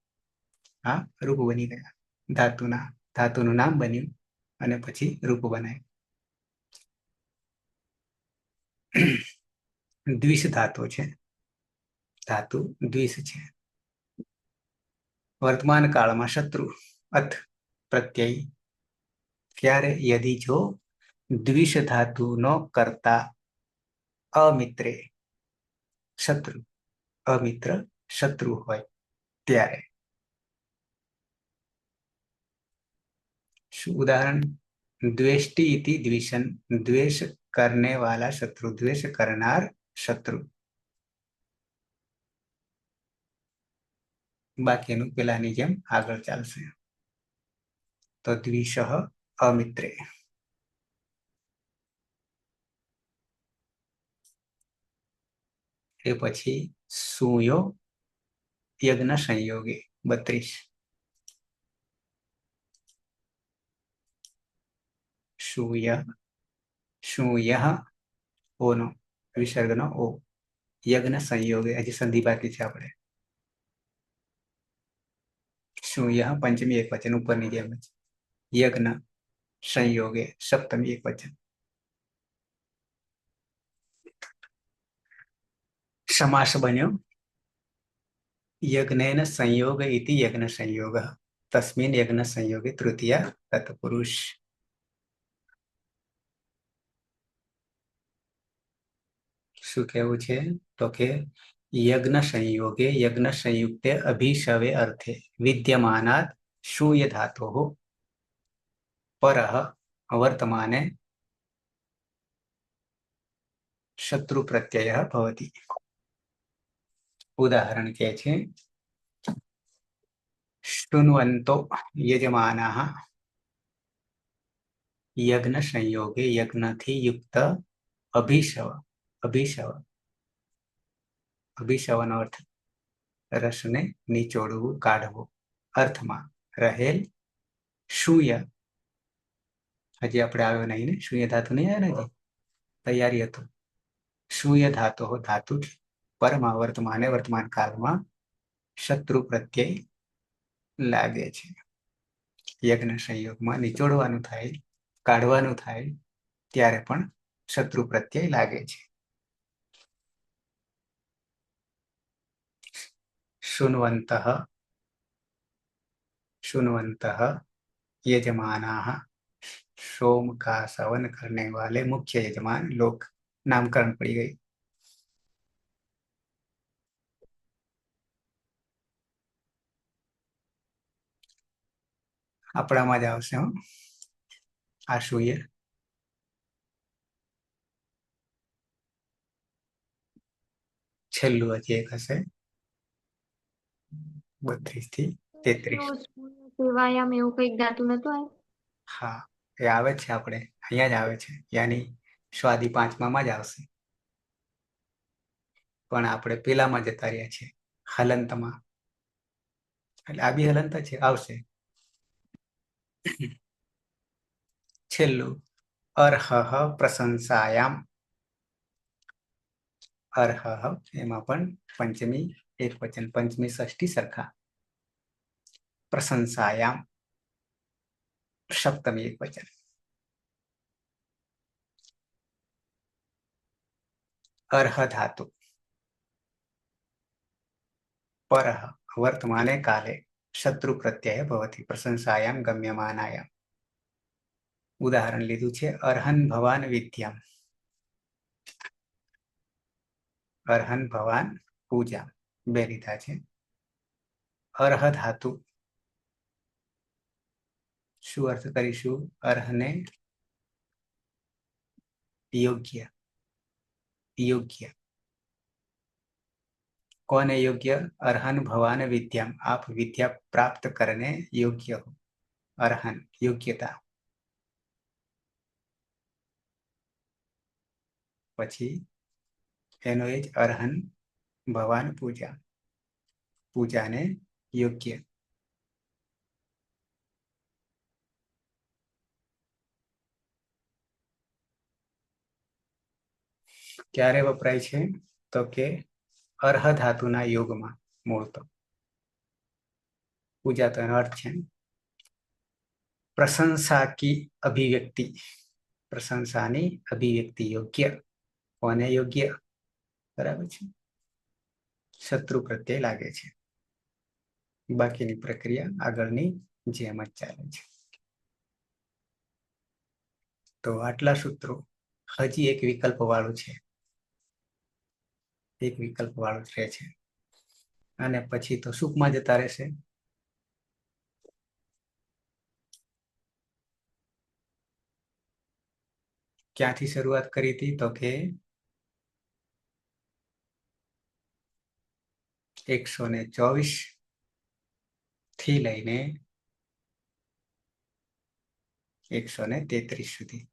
હા, રૂપ બની ગયા. ધાતુના, ધાતુનું નામ બન્યું અને પછી રૂપ બનાવ્યું. દ્વિષ ધાતુ છે, ધાતુ દ્વિષ છે. વર્તમાન કાળમાં શત્રુ અથ પ્રત્યય ક્યારે? યદિ જો દ્વિષ ધાતુનો કરતા અમિત્રે, શત્રુ, અમિત્ર શત્રુ હોય ત્યારે. શું ઉદાહરણ? દ્વેષ્ટિ इति द्विषन, द्वेष करने वाला शत्रु, द्वेष करनार शत्रु. બાકીનું પેલાની જેમ આગળ ચાલશે. तो द्विशः अमित्रे। એ પછી સુયો યજ્ઞ સંયોગે 32. શૂય શૂયઃ ઓનો વિસર્ગનો ઓ યજ્ઞ સંયોગે હજી સંધિ બાકી છે આપણે. શૂયઃ પંચમી એક વચન ઉપરની જેમ જ યજ્ઞ સંયોગે સપ્તમી એક વચન. સમાસ બન્યો યજ્ઞેન સંયોગ ઇતિ યજ્ઞ સંયોગ તસ્મિન યજ્ઞ સંયોગે તૃતીયા તત્પુરુષ. શું કેવું છે તો કે યજ્ઞ સંયોગે યજ્ઞ સંયુક્તે અભિશવે અર્થે વિદ્યમાનાત શૂય ધાતોઃ પરઃ વર્તમાને શત્રુ પ્રત્યયઃ ભવતિ. ઉદાહરણ કે છે શૃण्वन्तो યજમાનાઃ યજ્ઞ સંયોગે યજ્ઞથી યુક્ત અભિશવ. અભિશવનો અર્થ રસને નિચોડવું કાઢવું. અર્થમાં રહેલ શૂય હજી આપણે આવ્યો નહીં ને શૂન્ય ધાતુ નહીં આવે ને તૈયારી હતું. શૂય ધાતુ ધાતુ પરમાં વર્તમાને વર્તમાન કાળમાં શત્રુ પ્રત્યય લાગે છે. યજ્ઞ સંયોગમાં નિચોડવાનું થાય કાઢવાનું થાય ત્યારે પણ શત્રુ પ્રત્યય લાગે છે. शृण्वन्तः यजमानाः सोम का सवन करने वाले मुख्य यजमान लोग. नामकरण पड़ी गई. આપણામાં જ આવશે આ શૂન્ય. છેલ્લું હજી એક હશે 32 થી 33. સેવાયામ એવું કઈક ધાતુ નતું આવ્યું? હા એ આવે છે આપણે અહીંયા જ આવે છે યાની સ્વાદી 5માં જ આવશે પણ આપણે પેલામાં જતા રહ્યા છે હલંતમાં. એટલે આ બી હલંત છે આવશે. છેલ્લું અર્હઃ પ્રશંસાયામ. અર્હઃ એમાં પણ પંચમી એક વચન પંચમી ષષ્ઠી સરખા. પ્રશંસાયામ સપ્તમી એક વચન. અર્હ ધાતુ પરઃ વર્તમાને કાલે શત્રુ પ્રત્યય ભવતિ પ્રશંસાયામ ગમ્યમાનાયામ. ઉદાહરણ લીધું છે અર્હન ભવાન વિદ્યામ. અર્હન ભવાન પૂજા બે લીધા છે. અર્હ ધાતુ શું અર્થ કરીશું? અર્હને યોગ્ય. યોગ્ય કોને યોગ્ય? અર્હન ભવાન વિદ્યામ आप विद्या प्राप्त करने योग्य हो. અર્હન યોગ્યતા. પછી એનો એ જ અર્હન ભવાન પૂજા પૂજાને યોગ્ય. ક્યારે વપરાય છે તો કે અર્હ ધાતુના યોગમાં મૂળ તો પૂજા તો એનો અર્થ છે પ્રશંસા કી અભિવ્યક્તિ. પ્રશંસાની અભિવ્યક્તિ યોગ્ય કોને યોગ્ય? બરાબર છે. શત્રુ પ્રત્યે લાગે છે. બાકીની પ્રક્રિયા આગળની જેમ જ ચાલે છે. તો આટલા સૂત્રો. હજી એક વિકલ્પ વાળું છે. એક વિકલ્પ વાળું રહે છે અને પછી તો સુખમાં જતા રહેશે. ક્યાંથી શરૂઆત કરી હતી તો કે 124 થી લઈને 133 સુધી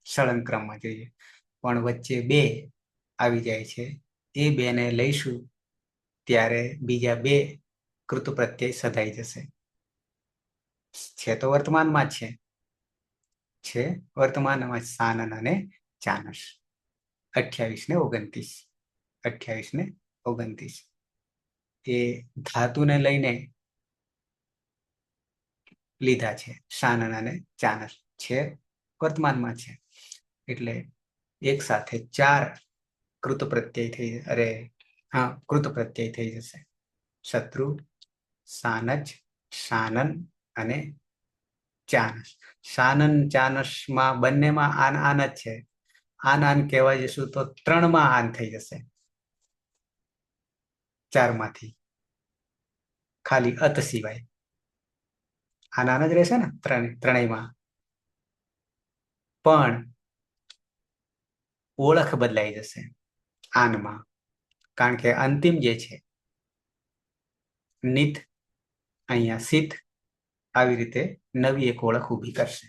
સળંગ ક્રમમાં જોઈએ, પણ વચ્ચે 2 આવી જાય છે. એ 2 ને લઈશું ત્યારે બીજા 2 કૃત પ્રત્યય સધાઈ જશે. છે તો વર્તમાનમાં છે વર્તમાનમાં સાનન અને ચાનસ. 28 ને 29 28 ને 29 એ ધાતુને લઈને લીધા છે. સાનન અને ચાનસ છે વર્તમાનમાં છે, એટલે એક સાથે 4 કૃત પ્રત્યય કૃત પ્રત્યય થઈ જશે. શત્રુ, સાનજ, સાનન અને ચાનસ. સાનન ચાનસમાં બંનેમાં આન જ છે. આન કહેવા જશું તો 3માં આન થઈ જશે. 4માંથી ખાલી અત સિવાય આન જ રહેશે ને ત્રણેયમાં. પણ ઓળખ બદલાઈ જશે આનમાં, કારણ કે અંતિમ જે છે નિત, અહીંયા સિત, આવી રીતે નવી એક ઓળખ ઊભી કરશે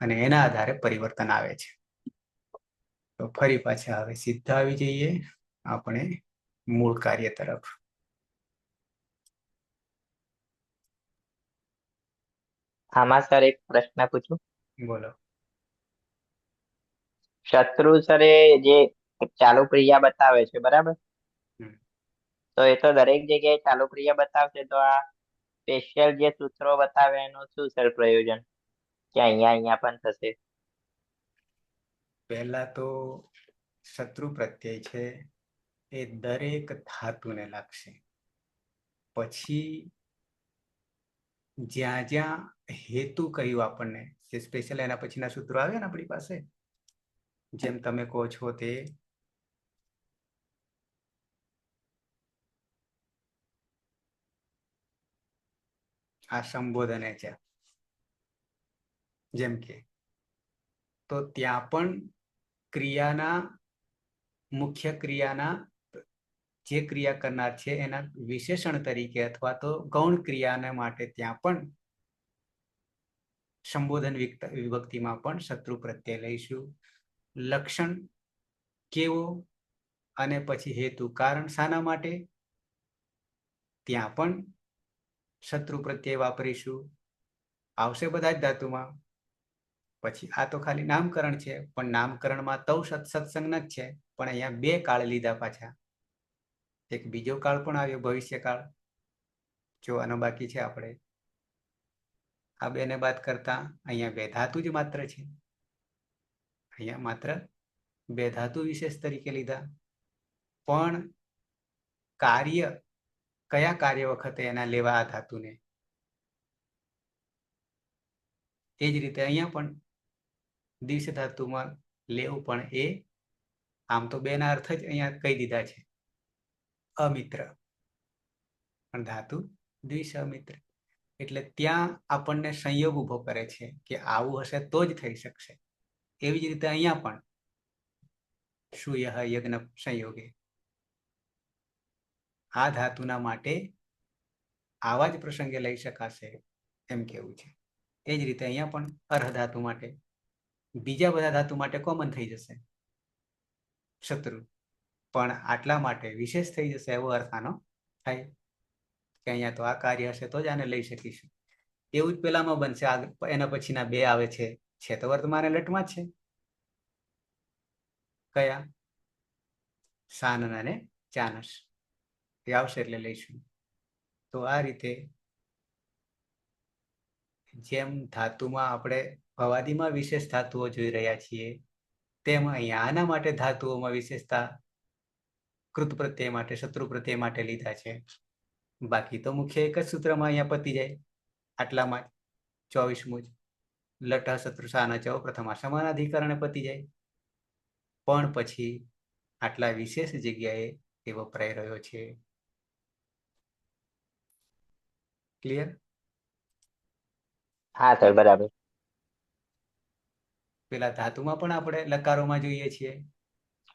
અને એના આધારે પરિવર્તન આવે છે. તો ફરી પાછા હવે સીધા આવી જઈએ આપણે મૂળ કાર્ય તરફ. આમાં સર એક પ્રશ્ન પૂછું? બોલો. શત્રુ સરે જે ચાલુ ક્રિયા બતાવે છે, બરાબર? તો એ તો દરેક જગ્યાએ ચાલુ ક્રિયા બતાવશે, તો આ સ્પેશિયલ જે સૂત્રો બતાવે એનું શું સર પ્રયોજન, કે અહીંયા પણ થશે? પહેલા તો શત્રુ પ્રત્યય છે એ દરેક ધાતુને લાગશે. પછી જ્યાં જ્યાં હેતુ કહ્યું આપણને, જે સ્પેશિયલ એના પછીના સૂત્રો આવે ને આપણી પાસે, જેમ તમે કહો છો તે આ સંબોધને છે, જેમ કે, તો ત્યાં પણ ક્રિયાના મુખ્ય ક્રિયાના જે ક્રિયા કરનાર છે એના વિશેષણ તરીકે અથવા તો ગૌણ ક્રિયાને માટે ત્યાં પણ સંબોધન વિભક્તિમાં પણ શત્રુ પ્રત્યય લઈશું. લક્ષણ કેવો અને પછી હેતુ, કારણ શાના માટે, ત્યાં પણ શત્રુ પ્રત્યય વાપરીશું. આવશે બધા જ ધાતુમાં. પછી આ તો ખાલી નામકરણ છે, પણ નામકરણમાં તો સત્સંગ જ છે, પણ અહીંયા 2 કાળ લીધા પાછા. એક બીજો કાળ પણ આવ્યો, ભવિષ્યકાળ જોવાનો બાકી છે આપણે. આ 2 ને બાદ કરતા અહીંયા 2 ધાતુ જ માત્ર છે. અહીંયા માત્ર 2 ધાતુ વિશેષ તરીકે લીધા, પણ કાર્ય કયા કાર્ય વખતે એના લેવા આ ધાતુને, એ જ રીતે અહીંયા પણ દ્વિશ ધાતુમાં લેવું, પણ એ આમ તો 2 ના અર્થ જ અહીંયા કહી દીધા છે. અમિત્ર, પણ ધાતુ દ્વિશ અમિત્ર, એટલે ત્યાં આપણને સંયોગ ઉભો કરે છે કે આવું હશે તો જ થઈ શકશે. એવી જ રીતે અહીંયા પણ શુયઃ યજ્ઞ સંયોગે આ ધાતુના માટે આવા જ પ્રસંગે લઈ શકાશે એમ કેવું છે. એ જ રીતે અહીંયા પણ અર્હ ધાતુ માટે, બીજા બધા ધાતુ માટે કોમન થઈ જશે શત્રુ, પણ આટલા માટે વિશેષ થઈ જશે એવો અર્થ આનો થાય કે અહીંયા તો આ કાર્ય હશે તો જ આને લઈ શકીશું. એવું જ પેલામાં બનશે. એના પછીના 2 આવે છે તો વર્તમાન લટમાં જ છે. કયા? સાનન અને ચાનસ. એ આવશે એટલે લઈશું. તો આ રીતે જેમ ધાતુમાં આપણે ભવાદીમાં વિશેષ ધાતુઓ જોઈ રહ્યા છીએ, તેમ અહીંયા આના માટે ધાતુઓમાં વિશેષતા કૃત પ્રત્યય માટે, શત્રુ પ્રત્યય માટે લીધા છે. બાકી તો મુખ્ય એક જ સૂત્રમાં અહીંયા પતી જાય. આટલામાં 24મું જ લટ શત્રુ સાન ચવ પ્રથમા સમાનાધિકરણે પતી જાય. પણ પછી આટલા વિશેષ જગ્યાએ એ વપરાઈ રહ્યો છે. ક્લિયર? હા સર, બરાબર. પેલા ધાતુમાં પણ આપણે લકારોમાં જોઈએ છીએ.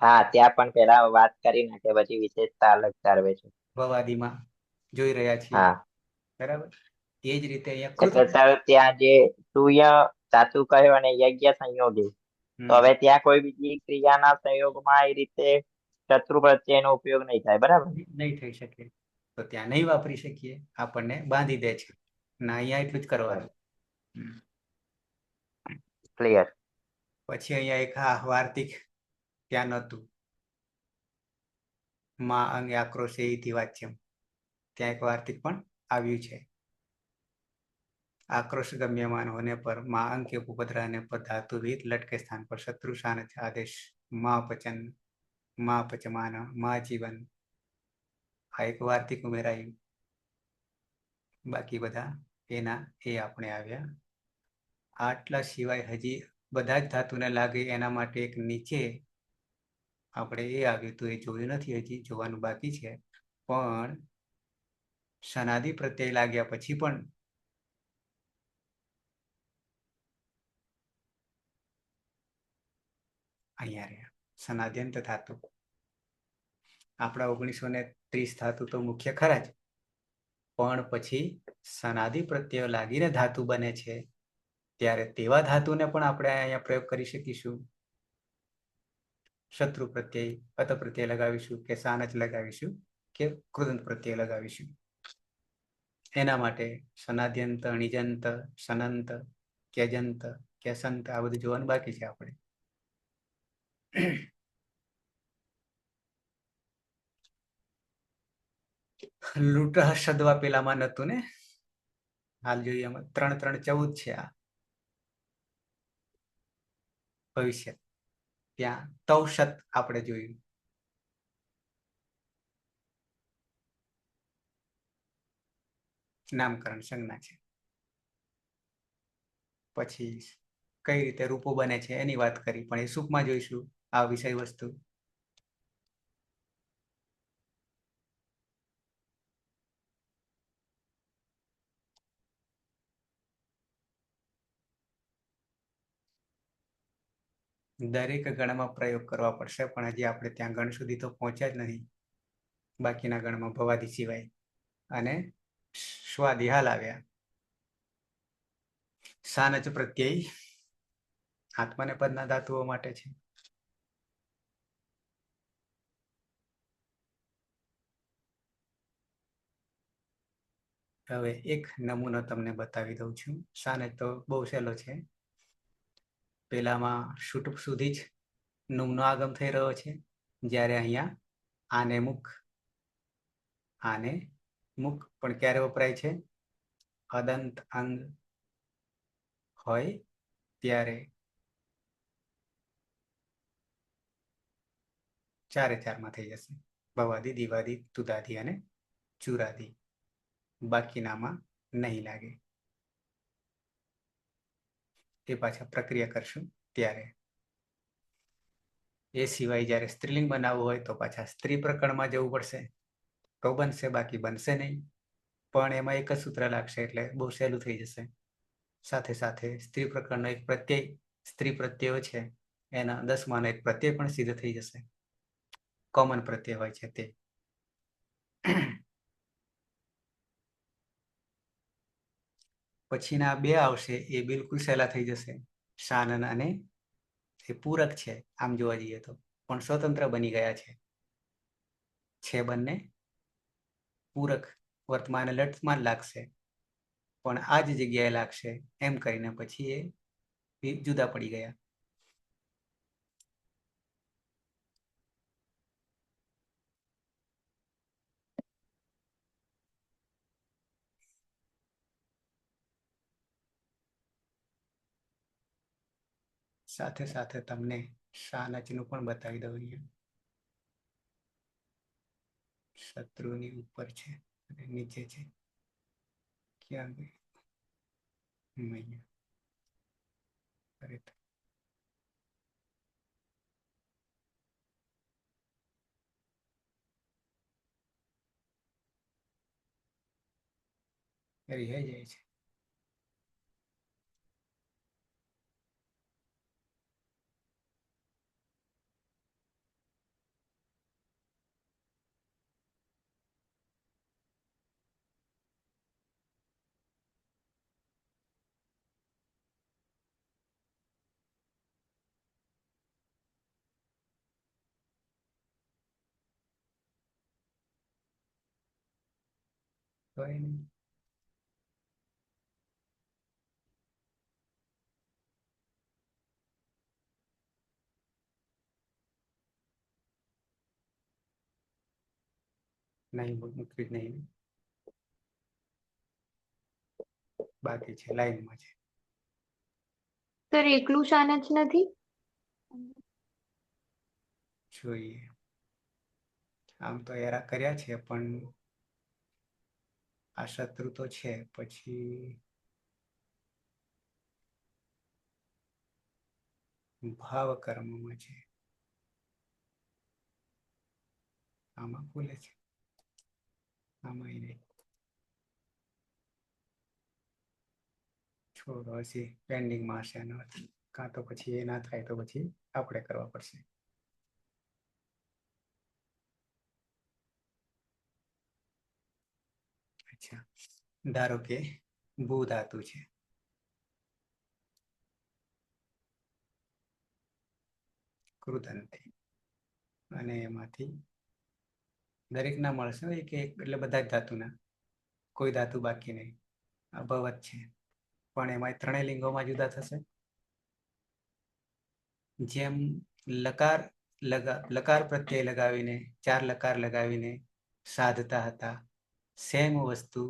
હા, ત્યાં પણ પેલા વાત કરી નાખે, પછી વિશેષતા અલગ તારવે છે. ભવાદીમાં જોઈ રહ્યા છીએ. હા બરાબર. એ જ રીતે અહીંયા એટલે સર ત્યાં જે સાચું કહ્યું અને યજ્ઞ સંયોગી. તો હવે ત્યાં કોઈ બીજી ક્રિયાના સંયોગમાં એ રીતે શત્રુ પ્રત્યેનો ઉપયોગ નહીં થાય, બરાબર? નહીં થઈ શકે તો ત્યાં નહીં વાપરી શકીએ, આપણને બાંધી દે છે ના, અહીંયા એટલું જ કરવાનું. ક્લિયર. પછી અહીંયા એક વાર્તિક ત્યાં નહોતું, માં અંગે આક્રોશે ઇતિ વાચ્યમ, ત્યાં એક વાર્તિક પણ આવ્યું છે. आक्रोश गम्यमान होने पर माँ अंग के उपद्रव ने पर धातु विहित लट के स्थान पर शत्रु शान आदेश माँ पचन, माँ पचमान, माँ जीवन, આ એક વાર્તિક ઉમેરાયું. બાકી બધા એના એ આપણે આવ્યા. આટલા સિવાય હજી બધા જ ધાતુને લાગે એના માટે એક નીચે આપણે એ આવ્યું હતું, એ જોયું નથી, હજી જોવાનું બાકી છે. પણ સનાદિ પ્રત્યય લાગ્યા પછી પણ અહીંયા રહ્યા સનાદ્યંત ધાતુ. આપણા 1930 ધાતુ તો મુખ્ય ખરા જ, પણ પછી સનાદિ પ્રત્યય લાગીને ધાતુ બને છે, ત્યારે તેવા ધાતુને પણ આપણે અહીંયા પ્રયોગ કરી શકીશું. શત્રુ પ્રત્યય, અત પ્રત્યય લગાવીશું કે સાનચ લગાવીશું કે કૃદંત પ્રત્યય લગાવીશું. એના માટે સનાદ્યંત, અણિજંત, સનંત, ક્યજંત, ક્યસંત આ બધું જોવાનું બાકી છે આપણે. લૂંટ શબ્દ પેલામાં નતું ને, હાલ જોઈએ એમાં 3 3 14 છે. આ ભવિષ્ય ત્યાં તૌશત આપણે જોયું. નામકરણ સંજ્ઞા છે. પછી કઈ રીતે રૂપો બને છે એની વાત કરી, પણ એ સૂપમાં જોઈશું આ વિષય વસ્તુ. દરેક ગણમાં પ્રયોગ કરવા પડશે, પણ હજી આપણે ત્યાં ગણ સુધી તો પહોંચ્યા જ નહીં. બાકીના ગણમાં ભવાદી સિવાય અને સ્વાદી હાલ આવ્યા. સાનચ પ્રત્યય આત્માને પદના ધાતુઓ માટે છે. હવે એક નમૂનો તમને બતાવી દઉં છું. સાનચ તો બહુ સહેલો છે. પેલામાં શુટુપ સુધી જ નુમનો આગમ થઈ રહ્યો છે, જ્યારે અહીંયા આને મુખ, આને મુખ પણ ક્યારે વપરાય છે? અદંત અંગ હોય ત્યારે. ચારે ચારમાં થઈ જશે, ભવાદી, દિવાદી, તુદાદી અને ચુરાદી. બાકીનામાં નહીં લાગે. એ પાછા પ્રક્રિયા કરશું ત્યારે. એ સિવાય જ્યારે સ્ત્રીલિંગ બનાવવું હોય તો પાછા સ્ત્રી પ્રકરણમાં જવું પડશે, તો બનશે, બાકી બનશે નહીં. પણ એમાં એક જ સૂત્ર લાગશે એટલે બહુ સહેલું થઈ જશે. સાથે સાથે સ્ત્રી પ્રકરણનો એક પ્રત્યય, સ્ત્રી પ્રત્યયો છે એના 10માંનો એક પ્રત્યય પણ સિદ્ધ થઈ જશે. કોમન પ્રત્યય હોય છે તે. પછીના બે આવશે એ બિલકુલ સહેલા થઈ જશે. શાનન અને એ પૂરક છે આમ જોવા જઈએ તો, પણ સ્વતંત્ર બની ગયા છે બંને પૂરક. વર્તમાન લટમાં લાગશે, પણ આ જ જગ્યાએ લાગશે એમ કરીને પછી એ જુદા પડી ગયા. સાથે સાથે તમને શાનચનું પણ બતાવી દઉં. અહીંયા શત્રુની ઉપર છે અને નીચે છે. ક્યાં ગઈ? અહીંયા. રિહાઈ જાય છે. તો નહીં. નહીં મૂકવી જ નહીં. બાકી છે, લાઈનમાં છે. સર એકલું શાન જ નથી. જોઈએ, આમ તો એરા કર્યા છે, પણ આ શત્રુ તો છે. પછી ભાવ કર્મમાં છે. આમાં ખુલે છે, આમાં નહીં. છોડો, હજી પેન્ડિંગમાં હશે એનો અર્થ. કાં તો પછી એ ના થાય તો પછી આપણે કરવા પડશે. અચ્છા, ધારો કે ભૂ ધાતુ છે, કૃદંતી, અને એમાંથી દરેક ના મળશે એક એક, એટલે બધા જ ધાતુના, કોઈ ધાતુ બાકી નહીં. આ ભવત છે, પણ એમાં ત્રણેય લિંગોમાં જુદા થશે. જેમ લકાર પ્રત્યય લગાવીને, 4 લકાર લગાવીને સાધતા હતા, સેમ વસ્તુ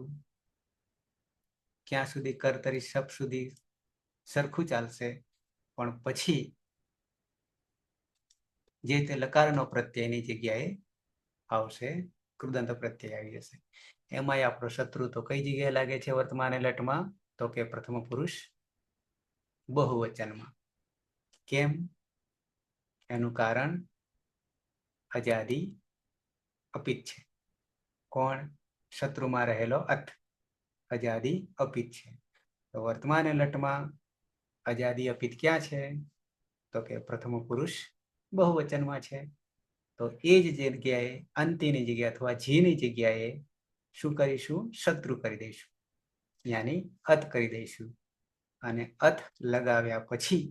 ક્યાં સુધી કર્તરી શપ સુધી સરખું ચાલશે, પણ પછી જે તે લકારનો પ્રત્યયની જગ્યાએ આવશે, કૃદંત પ્રત્યય આવી જશે. એમાંય આપણો શત્રુ તો કઈ જગ્યાએ લાગે છે વર્તમાન લટમાં? તો કે પ્રથમ પુરુષ બહુવચનમાં. કેમ? એનું કારણ અજાદી અપિત છે. કોણ? શત્રુમાં રહેલો અત, અજાદી અપિત છે. તો વર્તમાન લટમાં અજાદી અપિત ક્યાં છે? તો કે પ્રથમ પુરુષ બહુવચનમાં છે. તો એ જ જગ્યાએ અંતિની જગ્યાએ અથવા જીની જગ્યાએ શું કરીશું? શત્રુ કરી દઈશું, યાની અત કરી દઈશું. અને અત લગાવ્યા પછી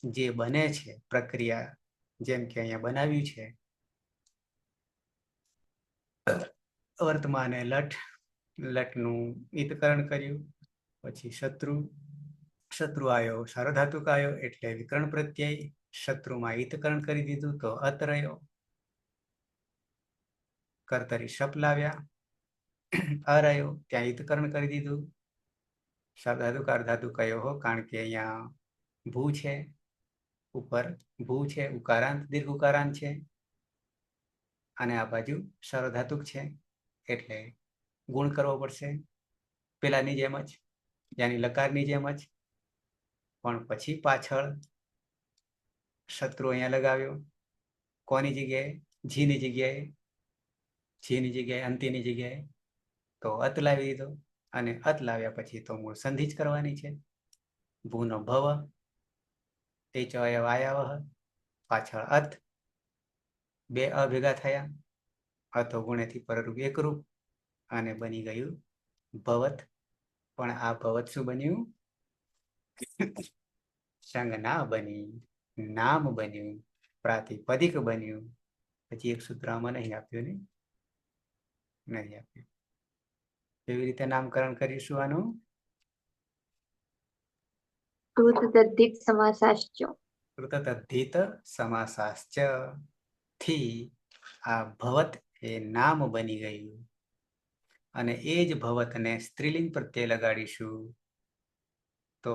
જે બને છે પ્રક્રિયા, જેમ કે અહીંયા બનાવ્યું છે, વર્તમાને લટનું ઈતકરણ કર્યું, પછી શત્રુ આવ્યો, સાર્વધાતુક આવ્યો એટલે વિકરણ પ્રત્યય. શત્રુમાં ઈતકરણ કરી દીધું તો અત રહ્યો. કર્તરી શપ લાવ્યા, અ રહ્યો, ત્યાં ઈતકરણ કરી દીધું. સાર્વધાતુક અર્ધાતુક કયો હો, કારણ કે અહીંયા ભૂ છે, ઉપર ભૂ છે, ઉકારાંત દીર્ઘ ઉકારાંત છે, અને આ બાજુ સાર્વધાતુક છે, એટલે ગુણ કરવો પડશે પેલાની જેમ જ, યાની લકારની જેમ જ. પણ પછી પાછળ શત્રુ અહીંયા લગાવ્યો, કોની જગ્યાએ? જીની જગ્યાએ. જીની જગ્યાએ, અંતિની જગ્યાએ તો અત લાવી દીધો, અને અત લાવ્યા પછી તો મૂળ સંધિ જ કરવાની છે. ભૂનો ભવ, તે ચય વાયાવહ, પાછળ અત, બે અ ભેગા થયા, અતો ગુણેથી પરરૂપ એકરૂપ, અને બની ગયું ભવત. પણ આ ભવત શું બન્યું? સંજ્ઞા બની, નામ બન્યું, પ્રાતિપદિક બન્યું. પછી એક સૂત્ર આમાં નહીં આપ્યું ને, નહીં આપ્યું. કેવી રીતે નામકરણ કરીશું આનું? કૃતતદ્ધિત સમાસાશ્ચ. કૃતતદ્ધિત સમાસાશ્ચ થી આ ભવત એ નામ બની ગયું. અને એ જ ભવતને સ્ત્રીલિંગ પ્રત્યે લગાડીશું તો,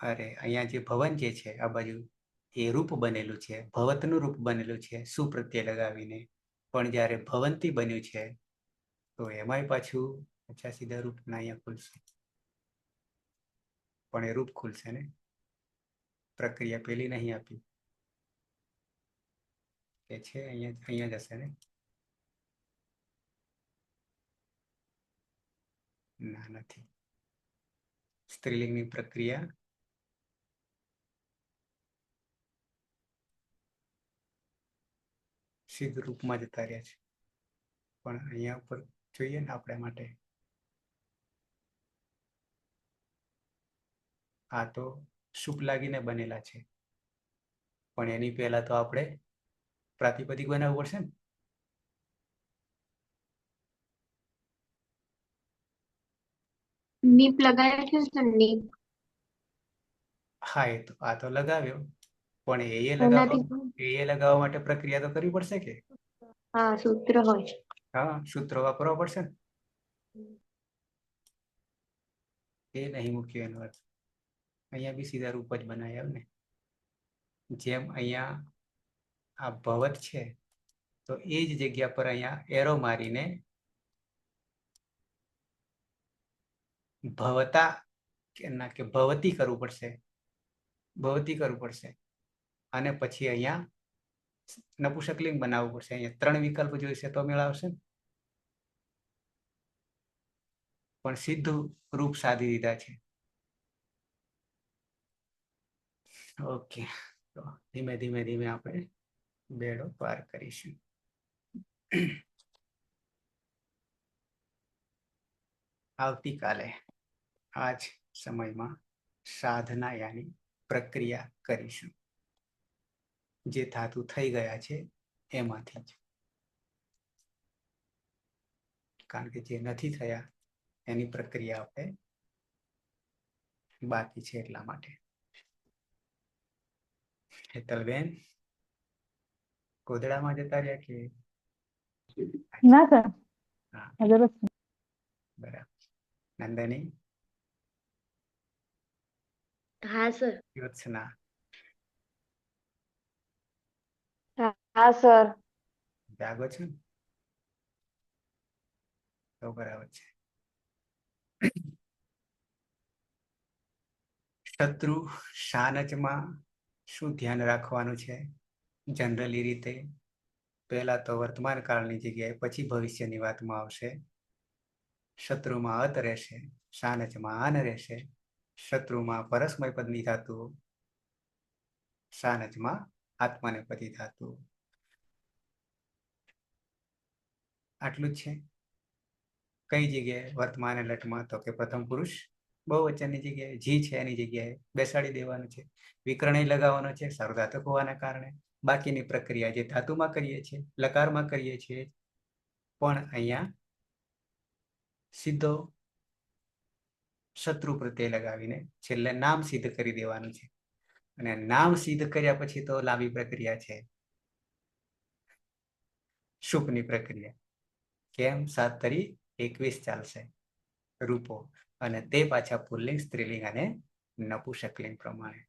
અરે અહીંયા જે ભવન જે છે આ બાજુ, એ રૂપ બનેલું છે, ભવતનું રૂપ બનેલું છે સુપ્રત્યય લગાવીને. પણ જ્યારે ભવંતી બન્યું છે તો એમાંય પાછું અચ્છા સીધા રૂપ ના અહીંયા ખુલશે, પણ એ રૂપ ખુલશે ને, પ્રક્રિયા પેલી નહીં આપી કે છે અહીંયા જ હશે ને? ના, નથી. સ્ત્રીલિંગની પ્રક્રિયા સિદ્ધ રૂપમાં જતા રહ્યા છે, પણ અહીંયા ઉપર જોઈએ ને આપણે માટે, આ તો શુપ લાગીને બનેલા છે, પણ એની પહેલા તો આપણે પ્રાતિપદિક બનાવવું પડશે ને. નીપ લગાવ્યો છે સર, નીપ. હા, આ તો લગાવ્યો, પણ એનાથી એ લગાવવા માટે પ્રક્રિયા તો કરવી પડશે કે? હા સૂત્ર હોય. હા, સૂત્રો વાપરવા પડશે ને. એ નહીં મૂક્યો એનો અર્થ. અહીંયા બી સીધા રૂપ જ બનાવ્યા ને. જેમ અહીંયા આ ભવત છે, તો એ જ જગ્યા પર અહીંયા એરો મારીને ભવતા કે ભવતી કરવું પડશે, ભવતી કરવું પડશે. અને પછી અહીંયા નપુંસકલિંગ બનાવવું પડશે. અહીંયા 3 વિકલ્પ જોઈશે તો મેળવશે ને. પણ સીધું રૂપ સાધી દીધા છે. ઓકે, તો ધીમે ધીમે ધીમે આપણે બેડો પાર કરીશું. આવતીકાલે આ જ સમયમાં સાધના યાની પ્રક્રિયા કરીશું. જે ધાતુ થઈ ગયા છે એમાંથી જ, કારણ કે જે નથી થયા એની પ્રક્રિયા આપણે બાકી છે એટલા માટે. હેતલબેન ગોદડામાં જતા રહ્યા કે? ના સર, હા, હાજર જ છું. બરાબર. નંદની, હા સર. યોત્સના, હા સર. જાગો છો ને? તો બરાબર છે. શત્રુ શાનચમાં શું ધ્યાન રાખવાનું છે? જનરલી રીતે પહેલા તો વર્તમાન કાળની જગ્યાએ પછી ભવિષ્યની વાતમાં આવશે. શત્રુમાં અત રહેશે, શાનચમાં આન રહેશે. શત્રુમાં પરસ્મય પદની ધાતુ, શાનચમાં આત્મનેપદી ધાતુ. આટલું જ છે. કઈ જગ્યાએ વર્તમાન લટમાં? તો કે પ્રથમ પુરુષ બહુવચનની જગ્યાએ જી છે એની જગ્યાએ બેસાડી દેવાનું છે. વિકરણય લગાવવાનો છે સાર્વધાતુક હોવાના કારણે. બાકીની પ્રક્રિયા જે ધાતુમાં કરીએ છીએ, લકારમાં કરીએ છીએ, પણ અહીંયા સીધો શત્રુ પ્રત્યય લગાવીને છેલ્લે નામ સિદ્ધ કરી દેવાનું છે. અને નામ સિદ્ધ કર્યા પછી તો લાંબી પ્રક્રિયા છે, શુકની પ્રક્રિયા. કેમ? 7 તરી 21 ચાલશે રૂપો, અને તે પાછા પુલ્લિંગ, સ્ત્રીલિંગ અને નપુંસકલિંગ પ્રમાણે.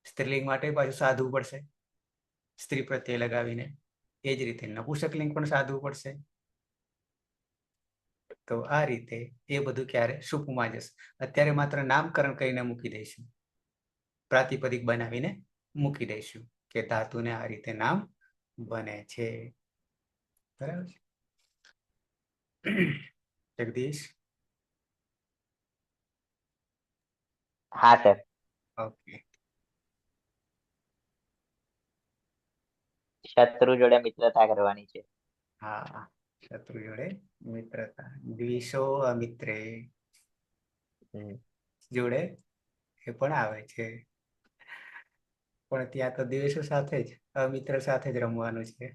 સ્ત્રીલિંગ માટે પાછું સાધવું પડશે સ્ત્રી પ્રત્યય લગાવીને. એ જ રીતે નપુંસકલિંગ પણ સાધવું પડશે. તો આ રીતે એ બધું ક્યારે શુપમાં જશે. અત્યારે માત્ર નામકરણ કરીને મૂકી દઈશું, પ્રાતિપદિક બનાવીને મૂકી દઈશું કે ધાતુને આ રીતે નામ બને છે. બરાબર છે. જગદીશ? હા સર. ઓકે. શત્રુ જોડે મિત્રતા કરવાની છે. હા, શત્રુ જોડે મિત્રતા. દ્વિષો અમિત્રે જોડે એ પણ આવે છે, પણ ત્યાં તો દ્વેષો સાથે જ, અમિત્ર સાથે જ રમવાનું છે.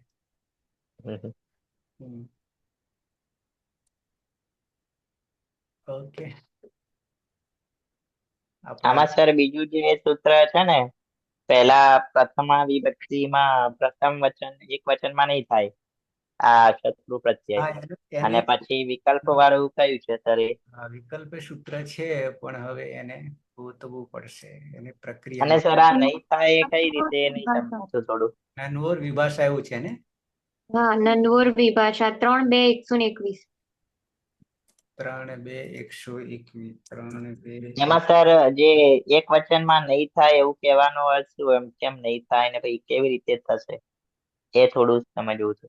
ઓકે. આમાં સર બીજું જે સૂત્ર છે ને, પહેલા પ્રથમા વિભક્તિમાં પ્રથમ વચન એક વચનમાં નહીં થાય આ શત્રુ પ્રત્યય, અને પછી વિકલ્પ વાળું કયું છે સર? એ વિકલ્પ સૂત્ર છે, પણ હવે એને ગોતવું પડશે. એને અને પ્રક્રિયા સર આ નહીં થાય એ કઈ રીતે? નહીં સમજતું થોડું. નોર વિભાષા એવું છે ને? હા, નંદવોર વિભાષા 3-2-121. 3-2-121. 3-2. એમાં સર જે એક વચનમાં નહીં થાય એવું કહેવાનો અર્થ શું? એમ કેમ નહીં થાય ને પછી કેવી રીતે થશે એ થોડું સમજવું છે.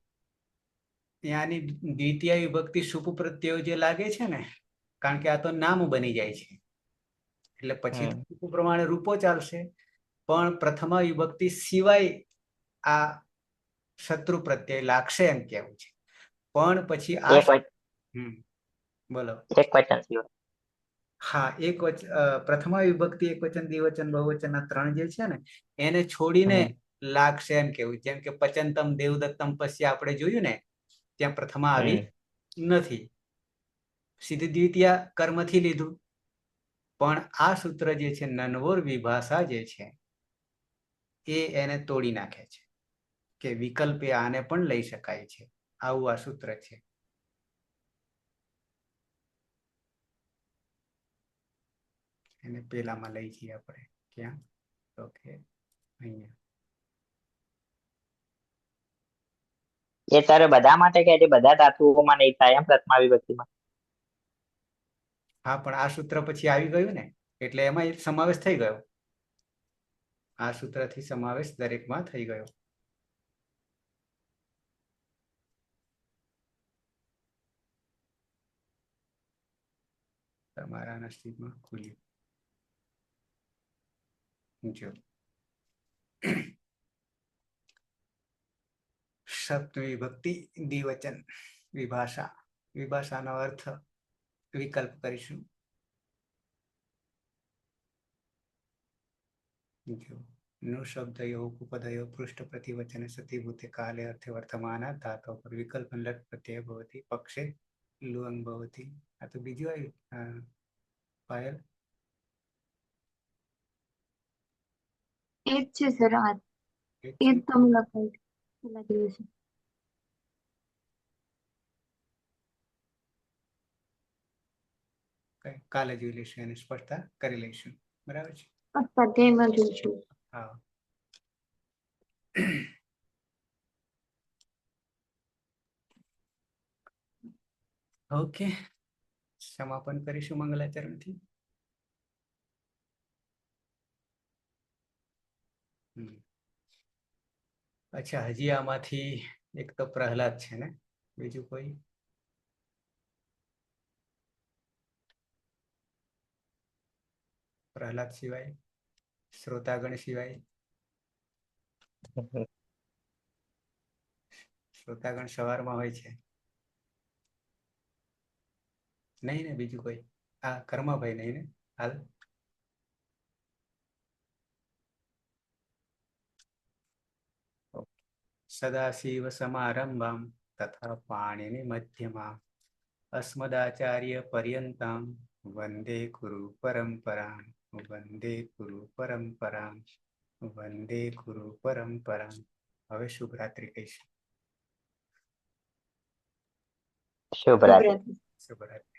ત્યાંની દ્વિતીય વિભક્તિ શુપ પ્રત્યયો જે લાગે છે ને, કારણ કે આ તો નામ બની જાય છે, એટલે પછી શુપ પ્રમાણે રૂપો ચાલશે. પણ પ્રથમા વિભક્તિ સિવાય આ શત્રુ પ્રત્યય લાગશે એમ કેવું છે. પણ પછી આ બોલો. એક વચન સિવાય. હા, પ્રથમા વિભક્તિ એક વચન, દ્વિવચન, બહુવચન આ 3 જે છે ને, એને છોડીને લાગશે એમ કેવું. જેમ કે પચંતમ દેવદત્તમ પછી આપણે જોયું ને, ત્યાં પ્રથમા આવી નથી, સીધી દ્વિતીય કર્મથી લીધું. પણ આ સૂત્ર જે છે નનવોર વિભાષા જે છે એ એને તોડી નાખે છે કે વિકલ્પે આને પણ લઈ શકાય છે. આવું આ સૂત્ર છે. એને પેલામાં લઈ જઈએ આપણે. ક્યાં? તો કે અહીંયા. એ તારે બધા માટે કે છે બધા ધાતુઓમાં નહીં થાય એમ પ્રથમા વિભક્તિમાં? હા, પણ આ સૂત્ર પછી આવી ગયું ને, એટલે એમાં સમાવેશ થઈ ગયો. આ સૂત્રથી સમાવેશ દરેકમાં થઈ ગયો. તમારા નસીબમાં ખુલ્યું. જો શબ્દ વિભક્તિ દ્વિવચન વિભાષા. વિભાષાનો અર્થ વિકલ્પ કરીશું. જો નો શબ્દયો ઉપપદયો પૃષ્ઠ પ્રતિવચન સતિભૂતે કાલે અર્થે વર્તમાના ધાતો પર વિકલ્પ લટ પ્રત્યય ભવતિ પક્ષે લુઅંગ ભવતિ. આ તો બીજું આવ્યું પાયલ. એ જ છે સર. આ એ એ જ તમે લખાયું પેલા દિવસે. કાલે જોઈ લઈશું, એની સ્પષ્ટતા કરી લઈશું. બરાબર છે. સ્વાધ્યાયમાં જોઈશું. હા. ઓકે, સમાપન કરીશું મંગલાચરણથી. અચ્છા, હજી આમાંથી એક તો પ્રહલાદ છે ને, બીજું કોઈ? પ્રહલાદ સિવાય, શ્રોતાગણ સિવાય. શ્રોતાગણ સવારમાં હોય છે. નહીં ને બીજું કોઈ? હા, કર્માભાઈ નહીં ને હાલ? સદાશિવ સમારંભામ તથા પાણીની મધ્યમાં અસ્મદાચાર્ય પર્યંતામ વંદે કુરુ પરંપરામ. વંદે કુરુ પરંપરામ. વંદે કુરુ પરંપરામ. હવે શુભરાત્રી કહીશું. શુભરાત્રી. શુભરાત્રી.